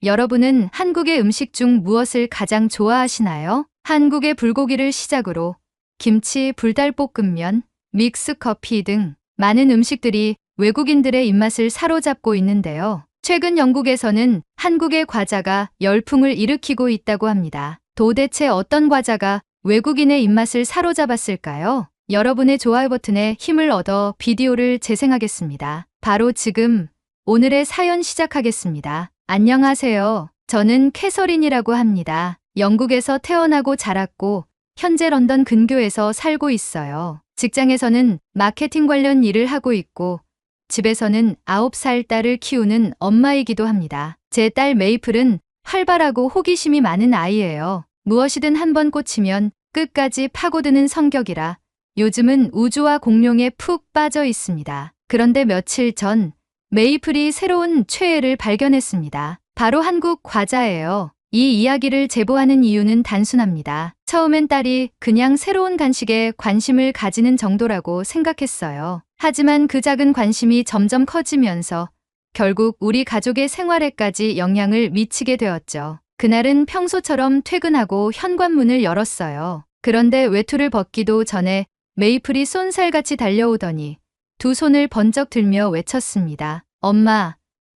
여러분은 한국의 음식 중 무엇을 가장 좋아하시나요? 한국의 불고기를 시작으로 김치, 불닭볶음면, 믹스커피 등 많은 음식들이 외국인들의 입맛을 사로잡고 있는데요. 최근 영국에서는 한국의 과자가 열풍을 일으키고 있다고 합니다. 도대체 어떤 과자가 외국인의 입맛을 사로잡았을까요? 여러분의 좋아요 버튼에 힘을 얻어 비디오를 재생하겠습니다. 바로 지금 오늘의 사연 시작하겠습니다. 안녕하세요. 저는 캐서린이라고 합니다. 영국에서 태어나고 자랐고 현재 런던 근교에서 살고 있어요. 직장에서는 마케팅 관련 일을 하고 있고 집에서는 9살 딸을 키우는 엄마이기도 합니다. 제 딸 메이플은 활발하고 호기심이 많은 아이예요. 무엇이든 한번 꽂히면 끝까지 파고드는 성격이라 요즘은 우주와 공룡에 푹 빠져 있습니다. 그런데 며칠 전 메이플이 새로운 최애를 발견했습니다. 바로 한국 과자예요. 이 이야기를 제보하는 이유는 단순합니다. 처음엔 딸이 그냥 새로운 간식에 관심을 가지는 정도라고 생각했어요. 하지만 그 작은 관심이 점점 커지면서 결국 우리 가족의 생활에까지 영향을 미치게 되었죠. 그날은 평소처럼 퇴근하고 현관문을 열었어요. 그런데 외투를 벗기도 전에 메이플이 쏜살같이 달려오더니 두 손을 번쩍 들며 외쳤습니다. 엄마,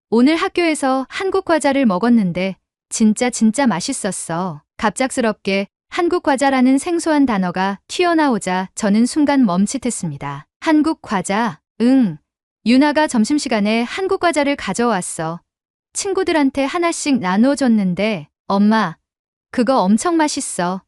오늘 학교에서 한국 과자를 먹었는데 진짜 맛있었어. 갑작스럽게 한국 과자라는 생소한 단어가 튀어나오자 저는 순간 멈칫했습니다. 한국 과자? 응. 유나가 점심시간에 한국 과자를 가져왔어. 친구들한테 하나씩 나눠줬는데 엄마, 그거 엄청 맛있어.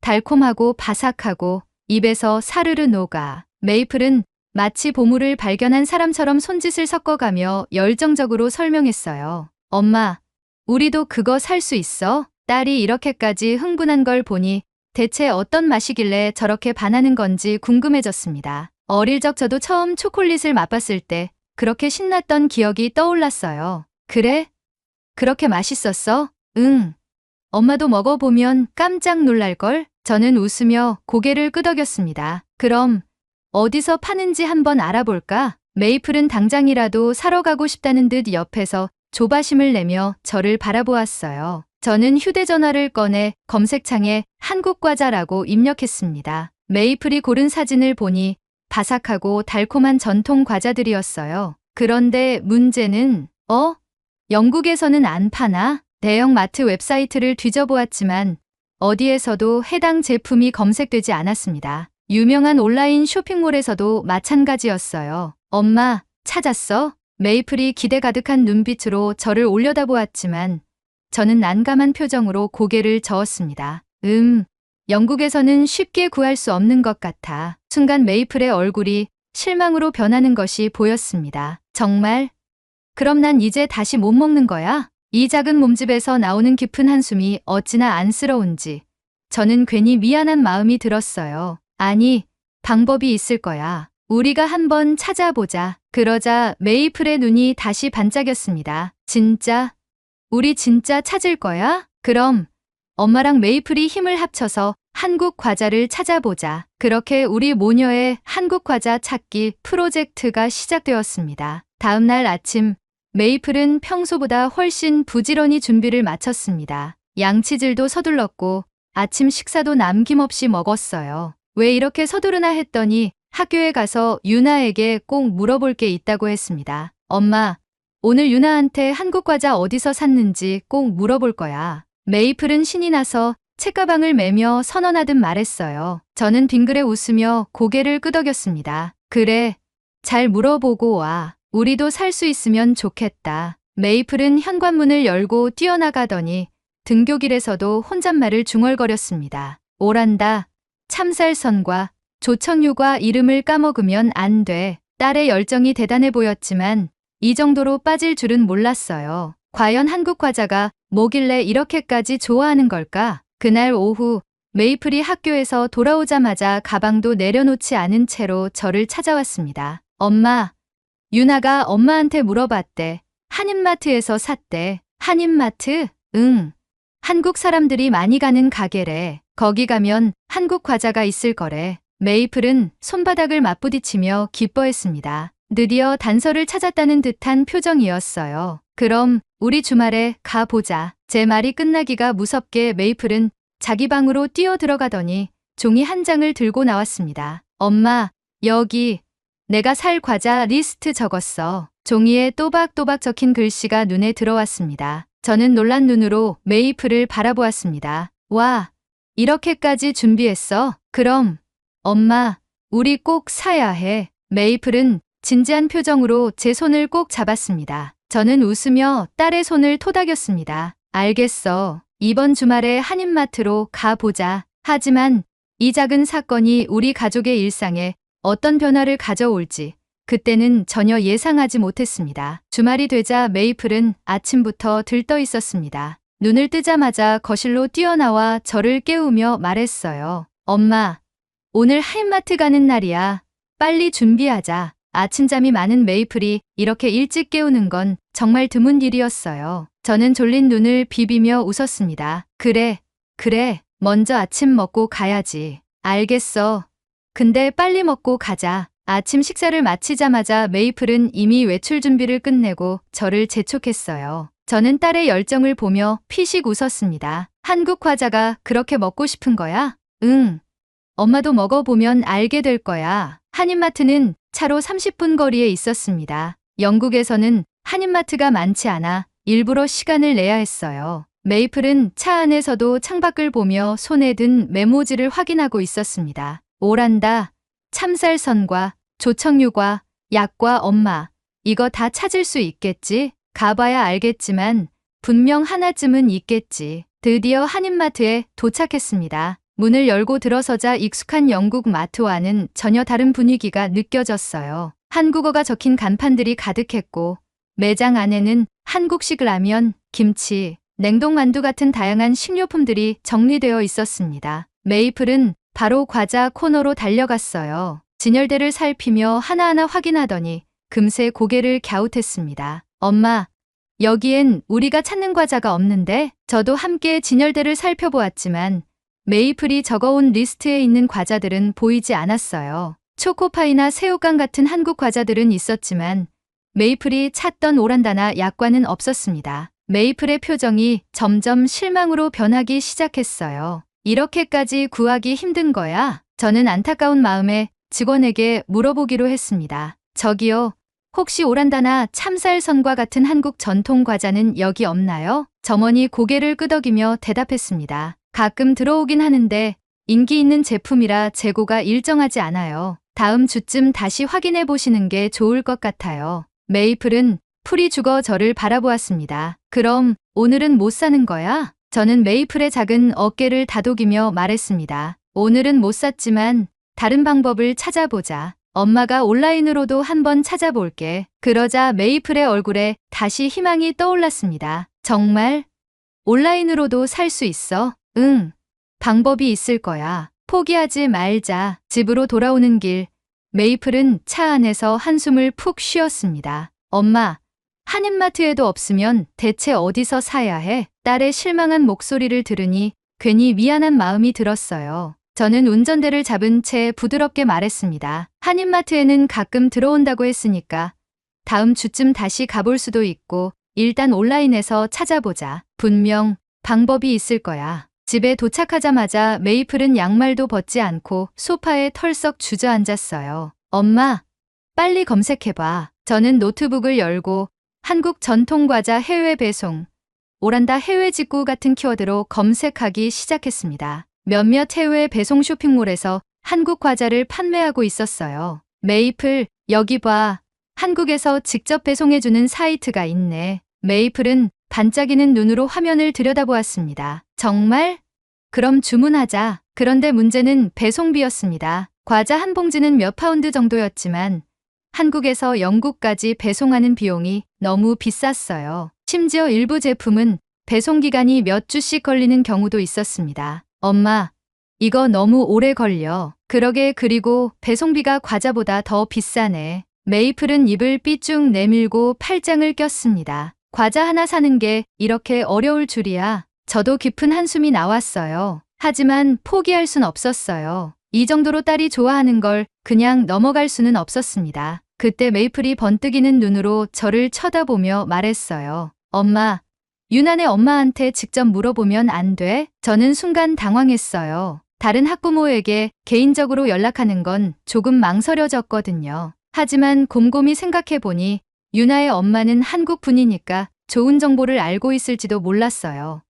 달콤하고 바삭하고 입에서 사르르 녹아. 메이플은 마치 보물을 발견한 사람처럼 손짓을 섞어가며 열정적으로 설명했어요. 엄마, 우리도 그거 살 수 있어? 딸이 이렇게까지 흥분한 걸 보니 대체 어떤 맛이길래 저렇게 반하는 건지 궁금해졌습니다. 어릴 적 저도 처음 초콜릿을 맛봤을 때 그렇게 신났던 기억이 떠올랐어요. 그래? 그렇게 맛있었어? 응. 엄마도 먹어보면 깜짝 놀랄걸? 저는 웃으며 고개를 끄덕였습니다. 그럼 어디서 파는지 한번 알아볼까? 메이플은 당장이라도 사러 가고 싶다는 듯 옆에서 조바심을 내며 저를 바라보았어요. 저는 휴대전화를 꺼내 검색창에 한국 과자라고 입력했습니다. 메이플이 고른 사진을 보니 바삭하고 달콤한 전통 과자들이었어요. 그런데 문제는 영국에서는 안 파나? 대형 마트 웹사이트를 뒤져보았지만 어디에서도 해당 제품이 검색되지 않았습니다. 유명한 온라인 쇼핑몰에서도 마찬가지였어요. 엄마, 찾았어? 메이플이 기대 가득한 눈빛으로 저를 올려다보았지만 저는 난감한 표정으로 고개를 저었습니다. 영국에서는 쉽게 구할 수 없는 것 같아. 순간 메이플의 얼굴이 실망으로 변하는 것이 보였습니다. 정말? 그럼 난 이제 다시 못 먹는 거야? 이 작은 몸집에서 나오는 깊은 한숨이 어찌나 안쓰러운지 저는 괜히 미안한 마음이 들었어요. 아니, 방법이 있을 거야. 우리가 한번 찾아보자. 그러자 메이플의 눈이 다시 반짝였습니다. 진짜? 우리 진짜 찾을 거야? 그럼 엄마랑 메이플이 힘을 합쳐서 한국 과자를 찾아보자. 그렇게 우리 모녀의 한국 과자 찾기 프로젝트가 시작되었습니다. 다음 날 아침 메이플은 평소보다 훨씬 부지런히 준비를 마쳤습니다. 양치질도 서둘렀고 아침 식사도 남김없이 먹었어요. 왜 이렇게 서두르나 했더니 학교에 가서 유나에게 꼭 물어볼 게 있다고 했습니다. 엄마, 오늘 유나한테 한국 과자 어디서 샀는지 꼭 물어볼 거야. 메이플은 신이 나서 책가방을 매며 선언하듯 말했어요. 저는 빙그레 웃으며 고개를 끄덕였습니다. 그래, 잘 물어보고 와. 우리도 살 수 있으면 좋겠다. 메이플은 현관문을 열고 뛰어나가더니 등교길에서도 혼잣말을 중얼거렸습니다. 오란다. 참살선과 조청유과 이름을 까먹으면 안 돼. 딸의 열정이 대단해 보였지만 이 정도로 빠질 줄은 몰랐어요. 과연 한국 과자가 뭐길래 이렇게까지 좋아하는 걸까? 그날 오후 메이플이 학교에서 돌아오자마자 가방도 내려놓지 않은 채로 저를 찾아왔습니다. 엄마, 유나가 엄마한테 물어봤대. 한인마트에서 샀대. 한인마트? 응. 한국 사람들이 많이 가는 가게래. 거기 가면 한국 과자가 있을 거래. 메이플은 손바닥을 맞부딪히며 기뻐했습니다. 드디어 단서를 찾았다는 듯한 표정이었어요. 그럼 우리 주말에 가보자. 제 말이 끝나기가 무섭게 메이플은 자기 방으로 뛰어 들어가더니 종이 한 장을 들고 나왔습니다. 엄마, 여기 내가 살 과자 리스트 적었어. 종이에 또박또박 적힌 글씨가 눈에 들어왔습니다. 저는 놀란 눈으로 메이플을 바라보았습니다. 와, 이렇게까지 준비했어? 그럼 엄마, 우리 꼭 사야 해. 메이플은 진지한 표정으로 제 손을 꼭 잡았습니다. 저는 웃으며 딸의 손을 토닥였습니다. 알겠어. 이번 주말에 한인마트로 가보자. 하지만 이 작은 사건이 우리 가족의 일상에 어떤 변화를 가져올지 그때는 전혀 예상하지 못했습니다. 주말이 되자 메이플은 아침부터 들떠 있었습니다. 눈을 뜨자마자 거실로 뛰어나와 저를 깨우며 말했어요. 엄마, 오늘 한인마트 가는 날이야. 빨리 준비하자. 아침잠이 많은 메이플이 이렇게 일찍 깨우는 건 정말 드문 일이었어요. 저는 졸린 눈을 비비며 웃었습니다. 그래. 먼저 아침 먹고 가야지. 알겠어. 근데 빨리 먹고 가자. 아침 식사를 마치자마자 메이플은 이미 외출 준비를 끝내고 저를 재촉했어요. 저는 딸의 열정을 보며 피식 웃었습니다. 한국 과자가 그렇게 먹고 싶은 거야? 응. 엄마도 먹어보면 알게 될 거야. 한인마트는 차로 30분 거리에 있었습니다. 영국에서는 한인마트가 많지 않아 일부러 시간을 내야 했어요. 메이플은 차 안에서도 창밖을 보며 손에 든 메모지를 확인하고 있었습니다. 오란다, 참쌀선과 조청유과, 약과 엄마. 이거 다 찾을 수 있겠지? 가봐야 알겠지만 분명 하나쯤은 있겠지. 드디어 한인마트에 도착했습니다. 문을 열고 들어서자 익숙한 영국 마트와는 전혀 다른 분위기가 느껴졌어요. 한국어가 적힌 간판들이 가득했고 매장 안에는 한국식 라면, 김치, 냉동만두 같은 다양한 식료품들이 정리되어 있었습니다. 메이플은 바로 과자 코너로 달려갔어요. 진열대를 살피며 하나하나 확인하더니 금세 고개를 갸웃했습니다. 엄마, 여기엔 우리가 찾는 과자가 없는데? 저도 함께 진열대를 살펴보았지만 메이플이 적어온 리스트에 있는 과자들은 보이지 않았어요. 초코파이나 새우깡 같은 한국 과자들은 있었지만 메이플이 찾던 오란다나 약과는 없었습니다. 메이플의 표정이 점점 실망으로 변하기 시작했어요. 이렇게까지 구하기 힘든 거야? 저는 안타까운 마음에 직원에게 물어보기로 했습니다. 저기요, 혹시 오란다나 참쌀선과 같은 한국 전통 과자는 여기 없나요? 점원이 고개를 끄덕이며 대답했습니다. 가끔 들어오긴 하는데 인기 있는 제품이라 재고가 일정하지 않아요. 다음 주쯤 다시 확인해 보시는 게 좋을 것 같아요. 메이플은 풀이 죽어 저를 바라보았습니다. 그럼 오늘은 못 사는 거야? 저는 메이플의 작은 어깨를 다독이며 말했습니다. 오늘은 못 샀지만 다른 방법을 찾아보자. 엄마가 온라인으로도 한번 찾아볼게. 그러자 메이플의 얼굴에 다시 희망이 떠올랐습니다. 정말? 온라인으로도 살 수 있어? 응. 방법이 있을 거야. 포기하지 말자. 집으로 돌아오는 길, 메이플은 차 안에서 한숨을 푹 쉬었습니다. 엄마, 한인마트에도 없으면 대체 어디서 사야 해? 딸의 실망한 목소리를 들으니 괜히 미안한 마음이 들었어요. 저는 운전대를 잡은 채 부드럽게 말했습니다. 한인마트에는 가끔 들어온다고 했으니까 다음 주쯤 다시 가볼 수도 있고 일단 온라인에서 찾아보자. 분명 방법이 있을 거야. 집에 도착하자마자 메이플은 양말도 벗지 않고 소파에 털썩 주저앉았어요. 엄마, 빨리 검색해봐. 저는 노트북을 열고 한국 전통과자 해외 배송, 오란다 해외 직구 같은 키워드로 검색하기 시작했습니다. 몇몇 해외 배송 쇼핑몰에서 한국 과자를 판매하고 있었어요. 메이플, 여기 봐. 한국에서 직접 배송해주는 사이트가 있네. 메이플은 반짝이는 눈으로 화면을 들여다보았습니다. 정말? 그럼 주문하자. 그런데 문제는 배송비였습니다. 과자 한 봉지는 몇 파운드 정도였지만 한국에서 영국까지 배송하는 비용이 너무 비쌌어요. 심지어 일부 제품은 배송 기간이 몇 주씩 걸리는 경우도 있었습니다. 엄마, 이거 너무 오래 걸려. 그러게, 그리고 배송비가 과자보다 더 비싸네. 메이플은 입을 삐쭉 내밀고 팔짱을 꼈습니다. 과자 하나 사는 게 이렇게 어려울 줄이야. 저도 깊은 한숨이 나왔어요. 하지만 포기할 순 없었어요. 이 정도로 딸이 좋아하는 걸 그냥 넘어갈 수는 없었습니다. 그때 메이플이 번뜩이는 눈으로 저를 쳐다보며 말했어요. 엄마, 유난의 엄마한테 직접 물어보면 안 돼? 저는 순간 당황했어요. 다른 학부모에게 개인적으로 연락하는 건 조금 망설여졌거든요. 하지만 곰곰이 생각해보니 유나의 엄마는 한국 분이니까 좋은 정보를 알고 있을지도 몰랐어요.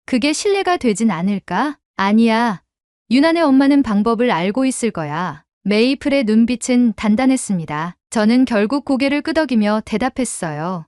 그게 신뢰가 되진 않을까? 아니야. 유난의 엄마는 방법을 알고 있을 거야. 메이플의 눈빛은 단단했습니다. 저는 결국 고개를 끄덕이며 대답했어요.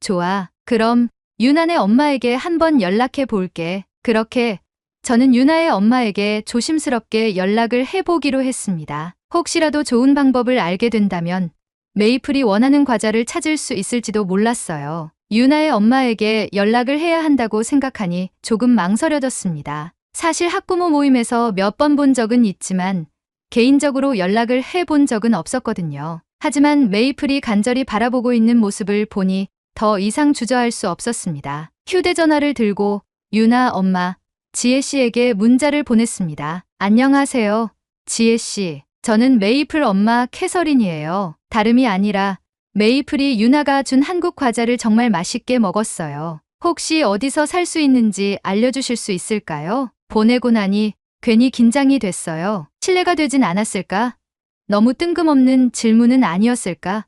좋아. 그럼 유난의 엄마에게 한번 연락해 볼게. 그렇게 저는 유나의 엄마에게 조심스럽게 연락을 해보기로 했습니다. 혹시라도 좋은 방법을 알게 된다면 메이플이 원하는 과자를 찾을 수 있을지도 몰랐어요. 유나의 엄마에게 연락을 해야 한다고 생각하니 조금 망설여졌습니다. 사실 학부모 모임에서 몇 번 본 적은 있지만 개인적으로 연락을 해본 적은 없었거든요. 하지만 메이플이 간절히 바라보고 있는 모습을 보니 더 이상 주저할 수 없었습니다. 휴대전화를 들고 유나 엄마, 지혜 씨에게 문자를 보냈습니다. 안녕하세요, 지혜 씨. 저는 메이플 엄마 캐서린이에요. 다름이 아니라 메이플이 유나가 준 한국 과자를 정말 맛있게 먹었어요. 혹시 어디서 살 수 있는지 알려주실 수 있을까요? 보내고 나니 괜히 긴장이 됐어요. 신뢰가 되진 않았을까? 너무 뜬금없는 질문은 아니었을까?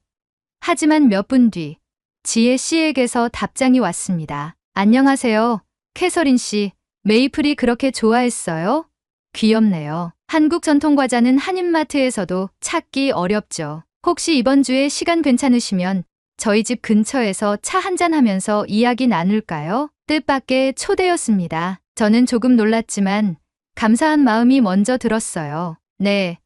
하지만 몇 분 뒤 지혜 씨에게서 답장이 왔습니다. 안녕하세요, 캐서린 씨. 메이플이 그렇게 좋아했어요? 귀엽네요. 한국 전통 과자는 한인마트에서도 찾기 어렵죠. 혹시 이번 주에 시간 괜찮으시면 저희 집 근처에서 차 한잔 하면서 이야기 나눌까요? 뜻밖의 초대였습니다. 저는 조금 놀랐지만 감사한 마음이 먼저 들었어요. 네.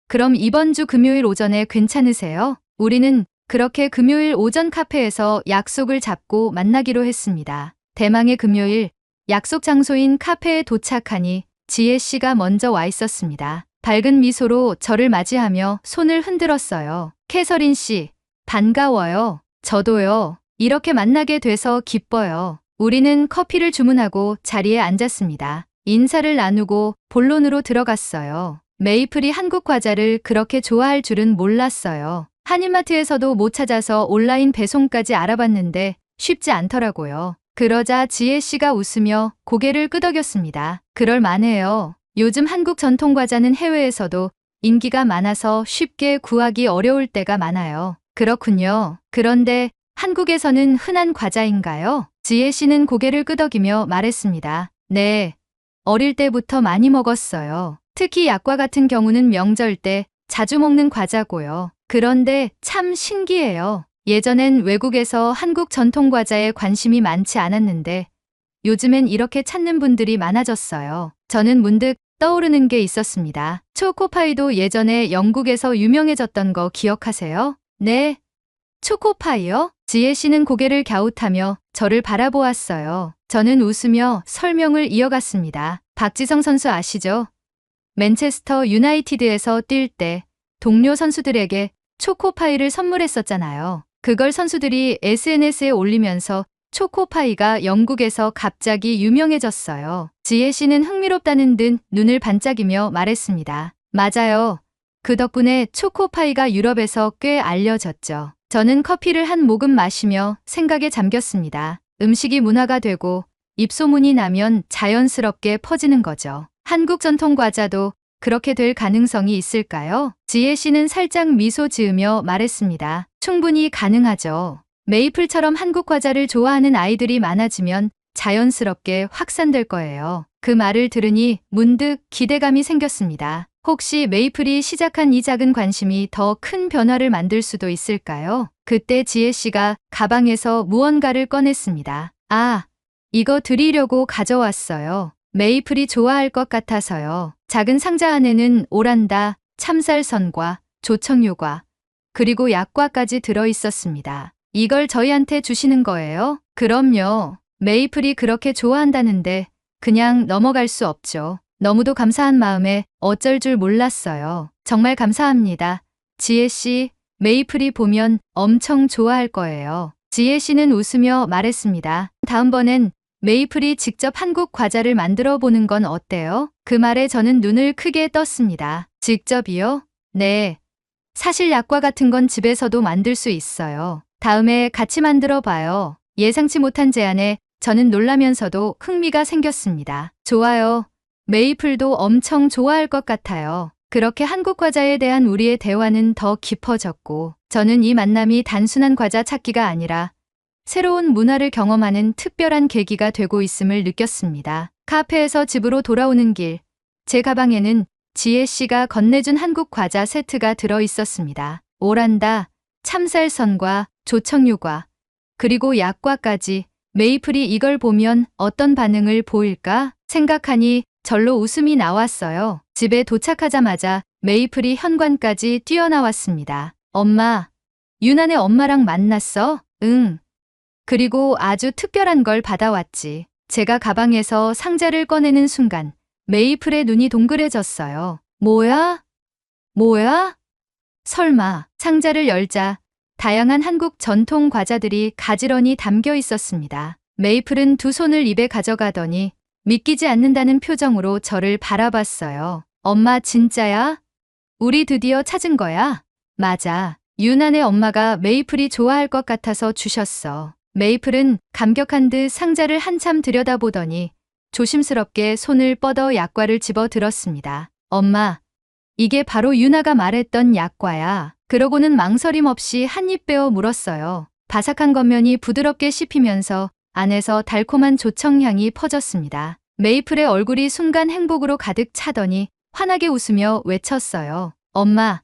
그럼 이번 주 금요일 오전에 괜찮으세요? 우리는 그렇게 금요일 오전 카페에서 약속을 잡고 만나기로 했습니다. 대망의 금요일, 약속 장소인 카페에 도착하니 지혜 씨가 먼저 와 있었습니다. 밝은 미소로 저를 맞이하며 손을 흔들었어요. 캐서린 씨, 반가워요. 저도요. 이렇게 만나게 돼서 기뻐요. 우리는 커피를 주문하고 자리에 앉았습니다. 인사를 나누고 본론으로 들어갔어요. 메이플이 한국 과자를 그렇게 좋아할 줄은 몰랐어요. 한인마트에서도 못 찾아서 온라인 배송까지 알아봤는데 쉽지 않더라고요. 그러자 지혜 씨가 웃으며 고개를 끄덕였습니다. 그럴 만해요. 요즘 한국 전통 과자는 해외에서도 인기가 많아서 쉽게 구하기 어려울 때가 많아요. 그렇군요. 그런데 한국에서는 흔한 과자인가요? 지혜 씨는 고개를 끄덕이며 말했습니다. 네. 어릴 때부터 많이 먹었어요. 특히 약과 같은 경우는 명절 때 자주 먹는 과자고요. 그런데 참 신기해요. 예전엔 외국에서 한국 전통 과자에 관심이 많지 않았는데 요즘엔 이렇게 찾는 분들이 많아졌어요. 저는 문득 떠오르는 게 있었습니다. 초코파이도 예전에 영국에서 유명해졌던 거 기억하세요? 네. 초코파이요? 지혜 씨는 고개를 갸웃하며 저를 바라보았어요. 저는 웃으며 설명을 이어갔습니다. 박지성 선수 아시죠? 맨체스터 유나이티드에서 뛸 때 동료 선수들에게 초코파이를 선물했었잖아요. 그걸 선수들이 SNS에 올리면서 초코파이가 영국에서 갑자기 유명해졌어요. 지혜 씨는 흥미롭다는 듯 눈을 반짝이며 말했습니다. 맞아요. 그 덕분에 초코파이가 유럽에서 꽤 알려졌죠. 저는 커피를 한 모금 마시며 생각에 잠겼습니다. 음식이 문화가 되고 입소문이 나면 자연스럽게 퍼지는 거죠. 한국 전통 과자도 그렇게 될 가능성이 있을까요? 지혜 씨는 살짝 미소 지으며 말했습니다. 충분히 가능하죠. 메이플처럼 한국 과자를 좋아하는 아이들이 많아지면 자연스럽게 확산될 거예요. 그 말을 들으니 문득 기대감이 생겼습니다. 혹시 메이플이 시작한 이 작은 관심이 더 큰 변화를 만들 수도 있을까요? 그때 지혜 씨가 가방에서 무언가를 꺼냈습니다. 아, 이거 드리려고 가져왔어요. 메이플이 좋아할 것 같아서요. 작은 상자 안에는 오란다, 참쌀선과 조청유과, 그리고 약과까지 들어있었습니다. 이걸 저희한테 주시는 거예요? 그럼요. 메이플이 그렇게 좋아한다는데 그냥 넘어갈 수 없죠. 너무도 감사한 마음에 어쩔 줄 몰랐어요. 정말 감사합니다. 지혜 씨, 메이플이 보면 엄청 좋아할 거예요. 지혜 씨는 웃으며 말했습니다. 다음번엔 메이플이 직접 한국 과자를 만들어 보는 건 어때요? 그 말에 저는 눈을 크게 떴습니다. 직접이요? 네. 사실 약과 같은 건 집에서도 만들 수 있어요. 다음에 같이 만들어 봐요. 예상치 못한 제안에 저는 놀라면서도 흥미가 생겼습니다. 좋아요. 메이플도 엄청 좋아할 것 같아요. 그렇게 한국 과자에 대한 우리의 대화는 더 깊어졌고, 저는 이 만남이 단순한 과자 찾기가 아니라 새로운 문화를 경험하는 특별한 계기가 되고 있음을 느꼈습니다. 카페에서 집으로 돌아오는 길, 제 가방에는 지혜 씨가 건네준 한국 과자 세트가 들어 있었습니다. 오란다, 참쌀선과 조청유과, 그리고 약과까지. 메이플이 이걸 보면 어떤 반응을 보일까 생각하니 절로 웃음이 나왔어요. 집에 도착하자마자 메이플이 현관까지 뛰어나왔습니다. 엄마, 유난의 엄마랑 만났어? 응. 그리고 아주 특별한 걸 받아왔지. 제가 가방에서 상자를 꺼내는 순간 메이플의 눈이 동그래졌어요. 뭐야? 뭐야? 설마. 상자를 열자 다양한 한국 전통 과자들이 가지런히 담겨 있었습니다. 메이플은 두 손을 입에 가져가더니 믿기지 않는다는 표정으로 저를 바라봤어요. 엄마 진짜야? 우리 드디어 찾은 거야? 맞아. 유난의 엄마가 메이플이 좋아할 것 같아서 주셨어. 메이플은 감격한 듯 상자를 한참 들여다보더니 조심스럽게 손을 뻗어 약과를 집어 들었습니다. 엄마, 이게 바로 유나가 말했던 약과야. 그러고는 망설임 없이 한 입 빼어 물었어요. 바삭한 겉면이 부드럽게 씹히면서 안에서 달콤한 조청향이 퍼졌습니다. 메이플의 얼굴이 순간 행복으로 가득 차더니 환하게 웃으며 외쳤어요. 엄마,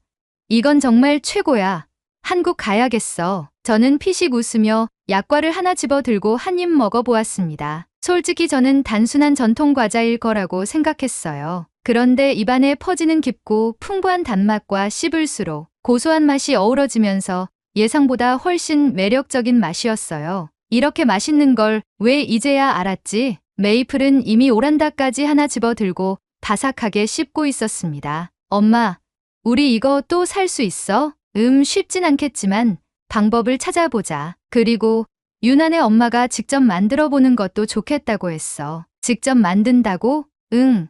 이건 정말 최고야. 한국 가야겠어. 저는 피식 웃으며 약과를 하나 집어 들고 한 입 먹어보았습니다. 솔직히 저는 단순한 전통 과자일 거라고 생각했어요. 그런데 입안에 퍼지는 깊고 풍부한 단맛과 씹을수록 고소한 맛이 어우러지면서 예상보다 훨씬 매력적인 맛이었어요. 이렇게 맛있는 걸 왜 이제야 알았지? 메이플은 이미 오란다까지 하나 집어 들고 바삭하게 씹고 있었습니다. 엄마, 우리 이거 또 살 수 있어? 쉽진 않겠지만 방법을 찾아보자. 그리고 유난의 엄마가 직접 만들어 보는 것도 좋겠다고 했어. 직접 만든다고? 응.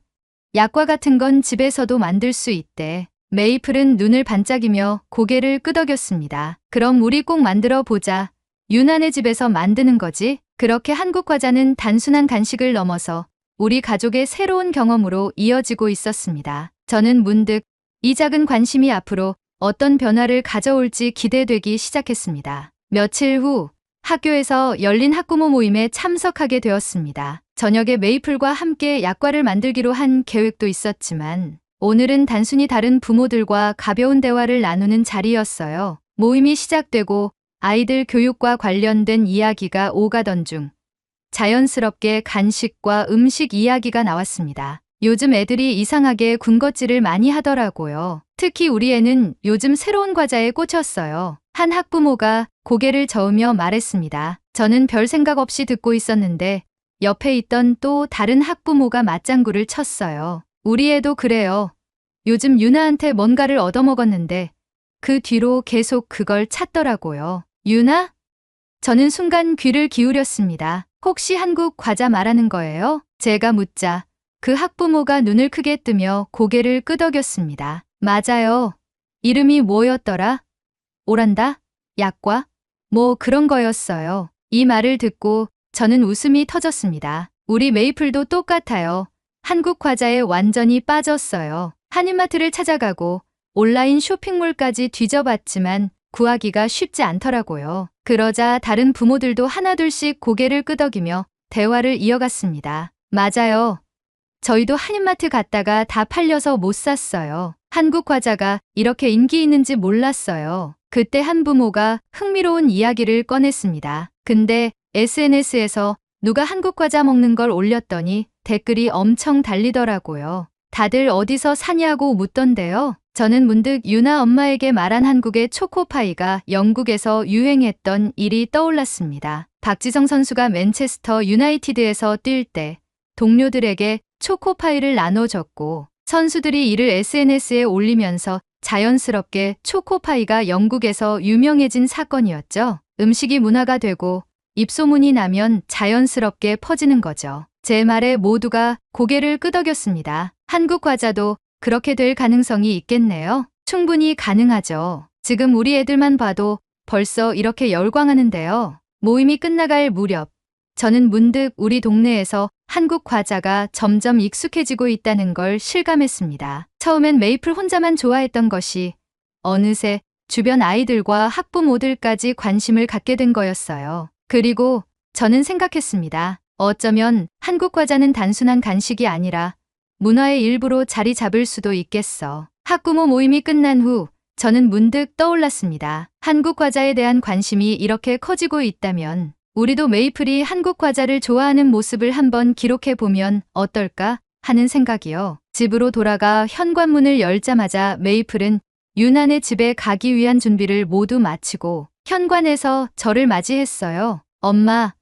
약과 같은 건 집에서도 만들 수 있대. 메이플은 눈을 반짝이며 고개를 끄덕였습니다. 그럼 우리 꼭 만들어 보자. 유난의 집에서 만드는 거지? 그렇게 한국 과자는 단순한 간식을 넘어서 우리 가족의 새로운 경험으로 이어지고 있었습니다. 저는 문득 이 작은 관심이 앞으로 어떤 변화를 가져올지 기대되기 시작했습니다. 며칠 후 학교에서 열린 학부모 모임에 참석하게 되었습니다. 저녁에 메이플과 함께 약과를 만들기로 한 계획도 있었지만 오늘은 단순히 다른 부모들과 가벼운 대화를 나누는 자리였어요. 모임이 시작되고 아이들 교육과 관련된 이야기가 오가던 중 자연스럽게 간식과 음식 이야기가 나왔습니다. 요즘 애들이 이상하게 군것질을 많이 하더라고요. 특히 우리 애는 요즘 새로운 과자에 꽂혔어요. 한 학부모가 고개를 저으며 말했습니다. 저는 별 생각 없이 듣고 있었는데 옆에 있던 또 다른 학부모가 맞장구를 쳤어요. 우리 애도 그래요. 요즘 유나한테 뭔가를 얻어먹었는데 그 뒤로 계속 그걸 찾더라고요. 유나? 저는 순간 귀를 기울였습니다. 혹시 한국 과자 말하는 거예요? 제가 묻자 그 학부모가 눈을 크게 뜨며 고개를 끄덕였습니다. 맞아요. 이름이 뭐였더라? 오란다? 약과? 뭐 그런 거였어요. 이 말을 듣고 저는 웃음이 터졌습니다. 우리 메이플도 똑같아요. 한국 과자에 완전히 빠졌어요. 한인마트를 찾아가고 온라인 쇼핑몰까지 뒤져봤지만 구하기가 쉽지 않더라고요. 그러자 다른 부모들도 하나둘씩 고개를 끄덕이며 대화를 이어갔습니다. 맞아요. 저희도 한인마트 갔다가 다 팔려서 못 샀어요. 한국 과자가 이렇게 인기 있는지 몰랐어요. 그때 한 부모가 흥미로운 이야기를 꺼냈습니다. 근데 SNS에서 누가 한국 과자 먹는 걸 올렸더니 댓글이 엄청 달리더라고요. 다들 어디서 사냐고 묻던데요. 저는 문득 유나 엄마에게 말한 한국의 초코파이가 영국에서 유행했던 일이 떠올랐습니다. 박지성 선수가 맨체스터 유나이티드에서 뛸 때 동료들에게 초코파이를 나눠줬고 선수들이 이를 SNS에 올리면서 자연스럽게 초코파이가 영국에서 유명해진 사건이었죠. 음식이 문화가 되고 입소문이 나면 자연스럽게 퍼지는 거죠. 제 말에 모두가 고개를 끄덕였습니다. 한국 과자도 그렇게 될 가능성이 있겠네요. 충분히 가능하죠. 지금 우리 애들만 봐도 벌써 이렇게 열광하는데요. 모임이 끝나갈 무렵 저는 문득 우리 동네에서 한국 과자가 점점 익숙해지고 있다는 걸 실감했습니다. 처음엔 메이플 혼자만 좋아했던 것이 어느새 주변 아이들과 학부모들까지 관심을 갖게 된 거였어요. 그리고 저는 생각했습니다. 어쩌면 한국 과자는 단순한 간식이 아니라 문화의 일부로 자리 잡을 수도 있겠어. 학부모 모임이 끝난 후 저는 문득 떠올랐습니다. 한국 과자에 대한 관심이 이렇게 커지고 있다면 우리도 메이플이 한국 과자를 좋아하는 모습을 한번 기록해 보면 어떨까 하는 생각이요. 집으로 돌아가 현관문을 열자마자 메이플은 유난의 집에 가기 위한 준비를 모두 마치고 현관에서 저를 맞이했어요. 엄마,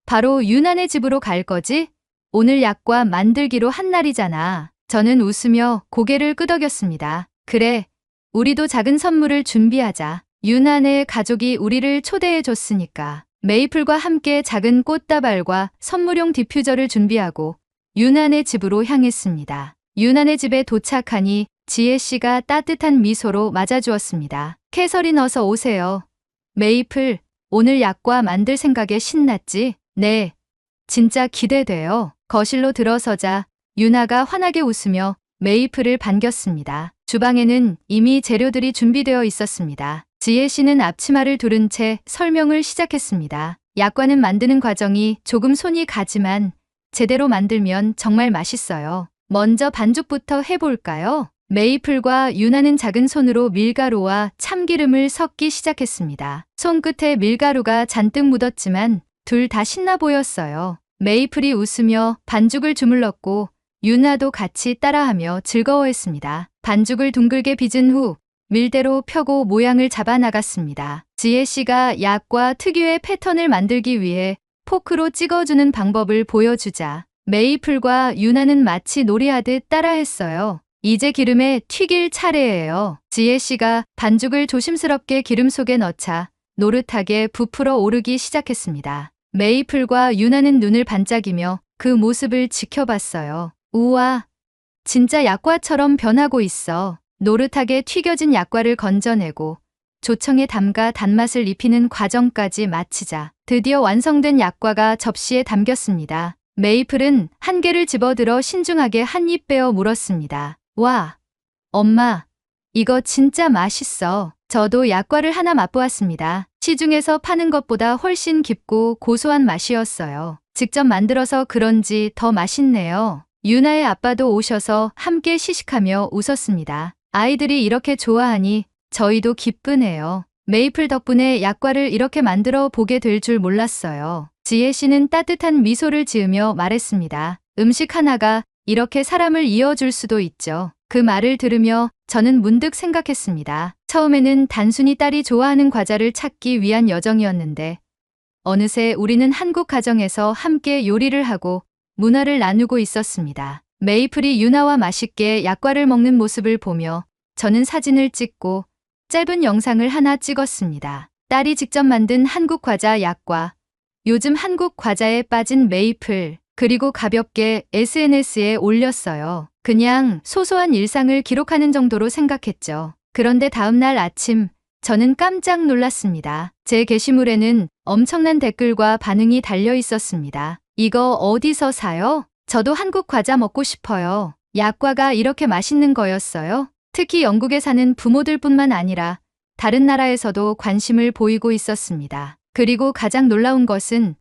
바로 유난의 집으로 갈 거지? 오늘 약과 만들기로 한 날이잖아. 저는 웃으며 고개를 끄덕였습니다. 그래, 우리도 작은 선물을 준비하자. 유난의 가족이 우리를 초대해 줬으니까. 메이플과 함께 작은 꽃다발과 선물용 디퓨저를 준비하고 유난의 집으로 향했습니다. 유난의 집에 도착하니 지혜 씨가 따뜻한 미소로 맞아주었습니다. 캐서린 어서 오세요. 메이플, 오늘 약과 만들 생각에 신났지? 네, 진짜 기대돼요. 거실로 들어서자 유나가 환하게 웃으며 메이플을 반겼습니다. 주방에는 이미 재료들이 준비되어 있었습니다. 지혜 씨는 앞치마를 두른 채 설명을 시작했습니다. 약과는 만드는 과정이 조금 손이 가지만 제대로 만들면 정말 맛있어요. 먼저 반죽부터 해볼까요? 메이플과 유나는 작은 손으로 밀가루와 참기름을 섞기 시작했습니다. 손끝에 밀가루가 잔뜩 묻었지만 둘 다 신나 보였어요. 메이플이 웃으며 반죽을 주물렀고 유나도 같이 따라하며 즐거워했습니다. 반죽을 둥글게 빚은 후 밀대로 펴고 모양을 잡아 나갔습니다. 지혜 씨가 약과 특유의 패턴을 만들기 위해 포크로 찍어주는 방법을 보여주자 메이플과 유나는 마치 놀이하듯 따라했어요. 이제 기름에 튀길 차례예요. 지혜 씨가 반죽을 조심스럽게 기름 속에 넣자 노릇하게 부풀어 오르기 시작했습니다. 메이플과 유나는 눈을 반짝이며 그 모습을 지켜봤어요. 우와, 진짜 약과처럼 변하고 있어. 노릇하게 튀겨진 약과를 건져내고 조청에 담가 단맛을 입히는 과정까지 마치자 드디어 완성된 약과가 접시에 담겼습니다. 메이플은 한 개를 집어들어 신중하게 한 입 빼어 물었습니다. 와, 엄마, 이거 진짜 맛있어. 저도 약과를 하나 맛보았습니다. 시중에서 파는 것보다 훨씬 깊고 고소한 맛이었어요. 직접 만들어서 그런지 더 맛있네요. 유나의 아빠도 오셔서 함께 시식하며 웃었습니다. 아이들이 이렇게 좋아하니 저희도 기쁘네요. 메이플 덕분에 약과를 이렇게 만들어 보게 될 줄 몰랐어요. 지혜 씨는 따뜻한 미소를 지으며 말했습니다. 음식 하나가 이렇게 사람을 이어줄 수도 있죠. 그 말을 들으며 저는 문득 생각했습니다. 처음에는 단순히 딸이 좋아하는 과자를 찾기 위한 여정이었는데 어느새 우리는 한국 가정에서 함께 요리를 하고 문화를 나누고 있었습니다. 메이플이 유나와 맛있게 약과를 먹는 모습을 보며 저는 사진을 찍고 짧은 영상을 하나 찍었습니다. 딸이 직접 만든 한국 과자 약과, 요즘 한국 과자에 빠진 메이플, 그리고 가볍게 SNS에 올렸어요. 그냥 소소한 일상을 기록하는 정도로 생각했죠. 그런데 다음날 아침 저는 깜짝 놀랐습니다. 제 게시물에는 엄청난 댓글과 반응이 달려 있었습니다. 이거 어디서 사요? 저도 한국 과자 먹고 싶어요. 약과가 이렇게 맛있는 거였어요? 특히 영국에 사는 부모들뿐만 아니라 다른 나라에서도 관심을 보이고 있었습니다. 그리고 가장 놀라운 것은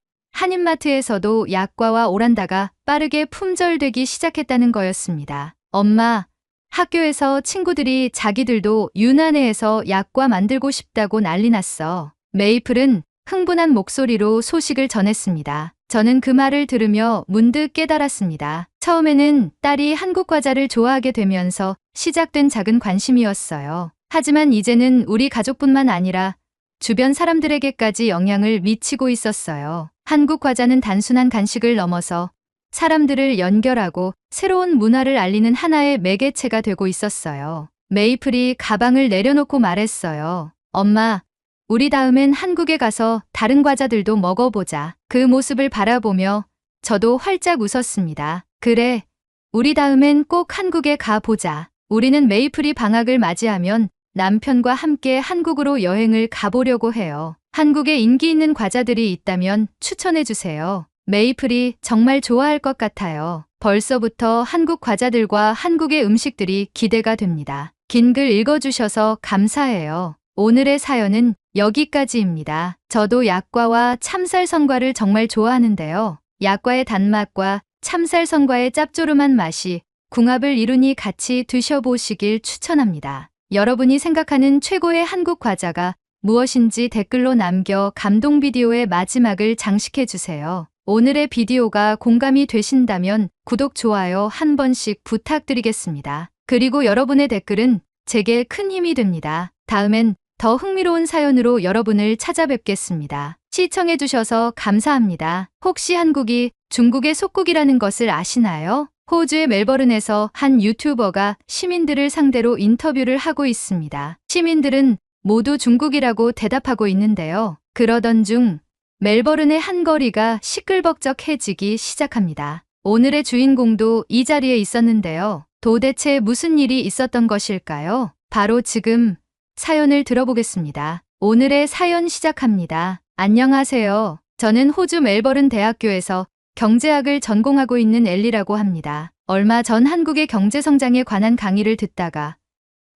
한인마트에서도 약과와 오란다가 빠르게 품절되기 시작했다는 거였습니다. 엄마, 학교에서 친구들이 자기들도 유난해에서 약과 만들고 싶다고 난리 났어. 메이플은 흥분한 목소리로 소식을 전했습니다. 저는 그 말을 들으며 문득 깨달았습니다. 처음에는 딸이 한국 과자를 좋아하게 되면서 시작된 작은 관심이었어요. 하지만 이제는 우리 가족뿐만 아니라 주변 사람들에게까지 영향을 미치고 있었어요. 한국 과자는 단순한 간식을 넘어서 사람들을 연결하고 새로운 문화를 알리는 하나의 매개체가 되고 있었어요. 메이플이 가방을 내려놓고 말했어요. 엄마, 우리 다음엔 한국에 가서 다른 과자들도 먹어보자. 그 모습을 바라보며 저도 활짝 웃었습니다. 그래, 우리 다음엔 꼭 한국에 가보자. 우리는 메이플이 방학을 맞이하면 남편과 함께 한국으로 여행을 가보려고 해요. 한국에 인기 있는 과자들이 있다면 추천해 주세요. 메이플이 정말 좋아할 것 같아요. 벌써부터 한국 과자들과 한국의 음식들이 기대가 됩니다. 긴 글 읽어주셔서 감사해요. 오늘의 사연은 여기까지입니다. 저도 약과와 참쌀선과를 정말 좋아하는데요. 약과의 단맛과 참쌀선과의 짭조름한 맛이 궁합을 이루니 같이 드셔보시길 추천합니다. 여러분이 생각하는 최고의 한국 과자가 무엇인지 댓글로 남겨 감동 비디오의 마지막을 장식해주세요. 오늘의 비디오가 공감이 되신다면 구독, 좋아요 한 번씩 부탁드리겠습니다. 그리고 여러분의 댓글은 제게 큰 힘이 됩니다. 다음엔 더 흥미로운 사연으로 여러분을 찾아뵙겠습니다. 시청해주셔서 감사합니다. 혹시 한국이 중국의 속국이라는 것을 아시나요? 호주의 멜버른에서 한 유튜버가 시민들을 상대로 인터뷰를 하고 있습니다. 시민들은 모두 중국이라고 대답하고 있는데요. 그러던 중 멜버른의 한 거리가 시끌벅적해지기 시작합니다. 오늘의 주인공도 이 자리에 있었는데요. 도대체 무슨 일이 있었던 것일까요? 바로 지금 사연을 들어보겠습니다. 오늘의 사연 시작합니다. 안녕하세요. 저는 호주 멜버른 대학교에서 경제학을 전공하고 있는 엘리라고 합니다. 얼마 전 한국의 경제 성장에 관한 강의를 듣다가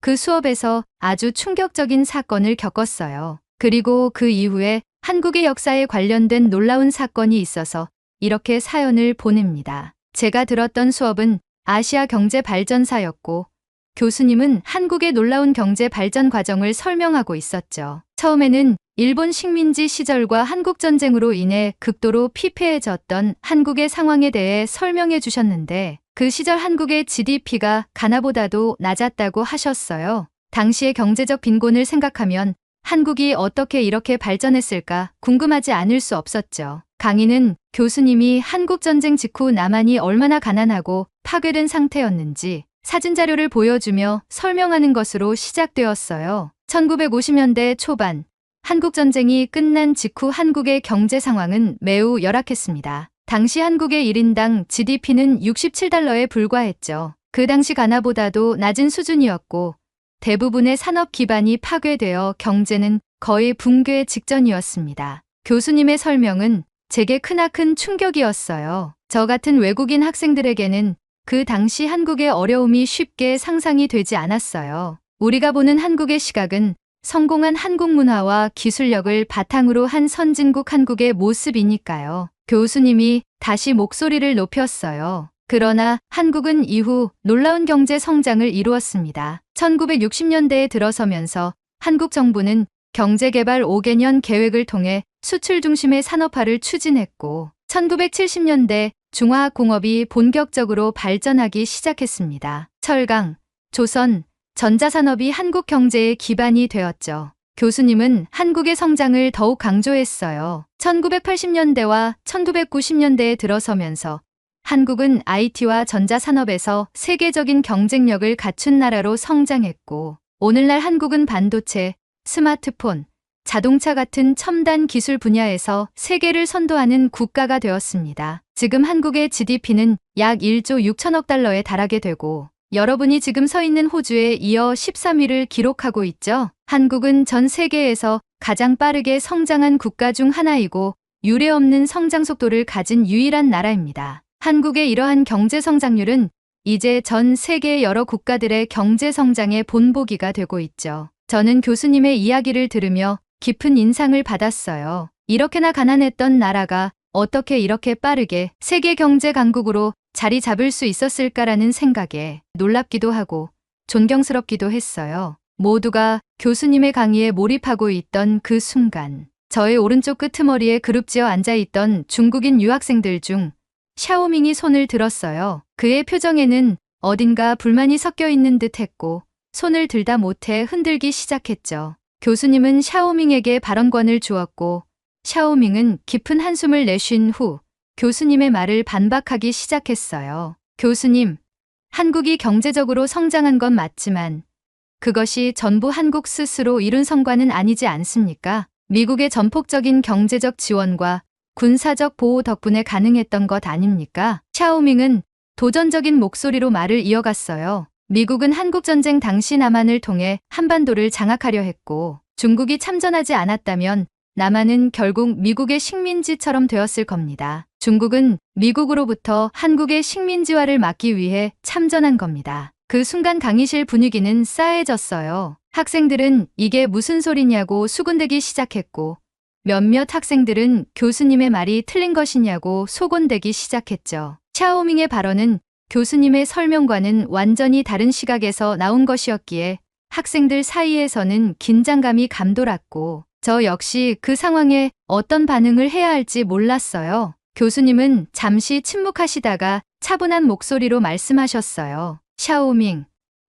그 수업에서 아주 충격적인 사건을 겪었어요. 그리고 그 이후에 한국의 역사에 관련된 놀라운 사건이 있어서 이렇게 사연을 보냅니다. 제가 들었던 수업은 아시아 경제 발전사였고 교수님은 한국의 놀라운 경제 발전 과정을 설명하고 있었죠. 처음에는 일본 식민지 시절과 한국전쟁으로 인해 극도로 피폐해졌던 한국의 상황에 대해 설명해 주셨는데 그 시절 한국의 GDP가 가나보다도 낮았다고 하셨어요. 당시의 경제적 빈곤을 생각하면 한국이 어떻게 이렇게 발전했을까 궁금하지 않을 수 없었죠. 강의는 교수님이 한국전쟁 직후 남한이 얼마나 가난하고 파괴된 상태였는지 사진 자료를 보여주며 설명하는 것으로 시작되었어요. 1950년대 초반 한국전쟁이 끝난 직후 한국의 경제 상황은 매우 열악했습니다. 당시 한국의 1인당 GDP는 67달러에 불과했죠. 그 당시 가나보다도 낮은 수준이었고 대부분의 산업 기반이 파괴되어 경제는 거의 붕괴 직전이었습니다. 교수님의 설명은 제게 크나큰 충격이었어요. 저 같은 외국인 학생들에게는 그 당시 한국의 어려움이 쉽게 상상이 되지 않았어요. 우리가 보는 한국의 시각은 성공한 한국 문화와 기술력을 바탕으로 한 선진국 한국의 모습이니까요. 교수님이 다시 목소리를 높였어요. 그러나 한국은 이후 놀라운 경제 성장을 이루었습니다. 1960년대에 들어서면서 한국 정부는 경제개발 5개년 계획을 통해 수출 중심의 산업화를 추진했고 1970년대 중화학공업이 본격적으로 발전하기 시작했습니다. 철강, 조선, 전자산업이 한국 경제의 기반이 되었죠. 교수님은 한국의 성장을 더욱 강조했어요. 1980년대와 1990년대에 들어서면서 한국은 IT와 전자산업에서 세계적인 경쟁력을 갖춘 나라로 성장했고 오늘날 한국은 반도체, 스마트폰, 자동차 같은 첨단 기술 분야에서 세계를 선도하는 국가가 되었습니다. 지금 한국의 GDP는 약 1조 6천억 달러에 달하게 되고 여러분이 지금 서 있는 호주에 이어 13위를 기록하고 있죠. 한국은 전 세계에서 가장 빠르게 성장한 국가 중 하나이고 유례없는 성장 속도를 가진 유일한 나라입니다. 한국의 이러한 경제 성장률은 이제 전 세계의 여러 국가들의 경제 성장의 본보기가 되고 있죠. 저는 교수님의 이야기를 들으며 깊은 인상을 받았어요. 이렇게나 가난했던 나라가 어떻게 이렇게 빠르게 세계 경제 강국으로 자리 잡을 수 있었을까라는 생각에 놀랍기도 하고 존경스럽기도 했어요. 모두가 교수님의 강의에 몰입하고 있던 그 순간 저의 오른쪽 끄트머리에 그룹지어 앉아있던 중국인 유학생들 중 샤오밍이 손을 들었어요. 그의 표정에는 어딘가 불만이 섞여 있는 듯 했고 손을 들다 못해 흔들기 시작했죠. 교수님은 샤오밍에게 발언권을 주었고 샤오밍은 깊은 한숨을 내쉰 후 교수님의 말을 반박하기 시작했어요. 교수님, 한국이 경제적으로 성장한 건 맞지만 그것이 전부 한국 스스로 이룬 성과는 아니지 않습니까? 미국의 전폭적인 경제적 지원과 군사적 보호 덕분에 가능했던 것 아닙니까? 샤오밍은 도전적인 목소리로 말을 이어갔어요. 미국은 한국전쟁 당시 남한을 통해 한반도를 장악하려 했고 중국이 참전하지 않았다면 남한은 결국 미국의 식민지처럼 되었을 겁니다. 중국은 미국으로부터 한국의 식민지화를 막기 위해 참전한 겁니다. 그 순간 강의실 분위기는 싸해졌어요. 학생들은 이게 무슨 소리냐고 수군대기 시작했고, 몇몇 학생들은 교수님의 말이 틀린 것이냐고 소곤대기 시작했죠. 샤오밍의 발언은 교수님의 설명과는 완전히 다른 시각에서 나온 것이었기에 학생들 사이에서는 긴장감이 감돌았고, 저 역시 그 상황에 어떤 반응을 해야 할지 몰랐어요. 교수님은 잠시 침묵하시다가 차분한 목소리로 말씀하셨어요. 샤오밍,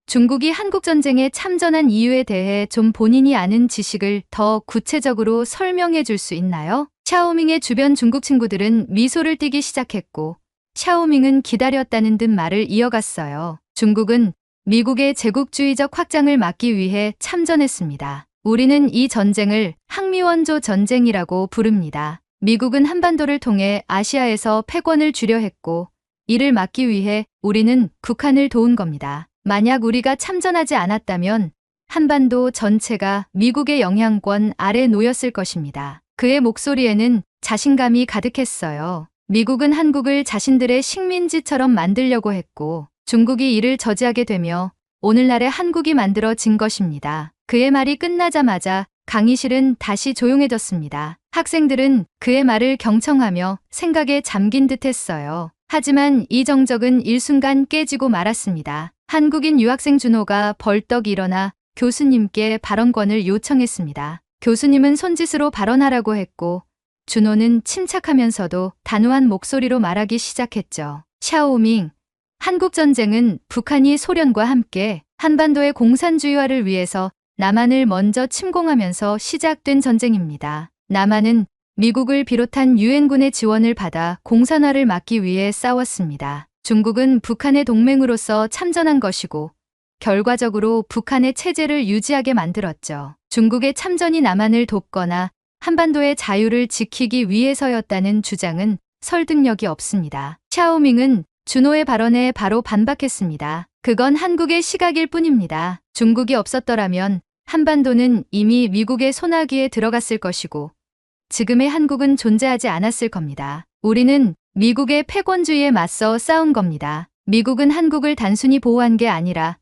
중국이 한국전쟁에 참전한 이유에 대해 좀 본인이 아는 지식을 더 구체적으로 설명해 줄 수 있나요? 샤오밍의 주변 중국 친구들은 미소를 띠기 시작했고, 샤오밍은 기다렸다는 듯 말을 이어갔어요. 중국은 미국의 제국주의적 확장을 막기 위해 참전했습니다. 우리는 이 전쟁을 항미원조 전쟁이라고 부릅니다. 미국은 한반도를 통해 아시아에서 패권을 주려 했고, 이를 막기 위해 우리는 북한을 도운 겁니다. 만약 우리가 참전하지 않았다면 한반도 전체가 미국의 영향권 아래 놓였을 것입니다. 그의 목소리에는 자신감이 가득했어요. 미국은 한국을 자신들의 식민지처럼 만들려고 했고, 중국이 이를 저지하게 되며 오늘날의 한국이 만들어진 것입니다. 그의 말이 끝나자마자 강의실은 다시 조용해졌습니다. 학생들은 그의 말을 경청하며 생각에 잠긴 듯 했어요. 하지만 이 정적은 일순간 깨지고 말았습니다. 한국인 유학생 준호가 벌떡 일어나 교수님께 발언권을 요청했습니다. 교수님은 손짓으로 발언하라고 했고, 준호는 침착하면서도 단호한 목소리로 말하기 시작했죠. 샤오밍, 한국전쟁은 북한이 소련과 함께 한반도의 공산주의화를 위해서 남한을 먼저 침공하면서 시작된 전쟁입니다. 남한은 미국을 비롯한 유엔군의 지원을 받아 공산화를 막기 위해 싸웠습니다. 중국은 북한의 동맹으로서 참전한 것이고, 결과적으로 북한의 체제를 유지하게 만들었죠. 중국의 참전이 남한을 돕거나 한반도의 자유를 지키기 위해서였다는 주장은 설득력이 없습니다. 샤오밍은 준호의 발언에 바로 반박했습니다. 그건 한국의 시각일 뿐입니다. 중국이 없었더라면 한반도는 이미 미국의 손아귀에 들어갔을 것이고, 지금의 한국은 존재하지 않았을 겁니다. 우리는 미국의 패권주의에 맞서 싸운 겁니다. 미국은 한국을 단순히 보호한 게 아니라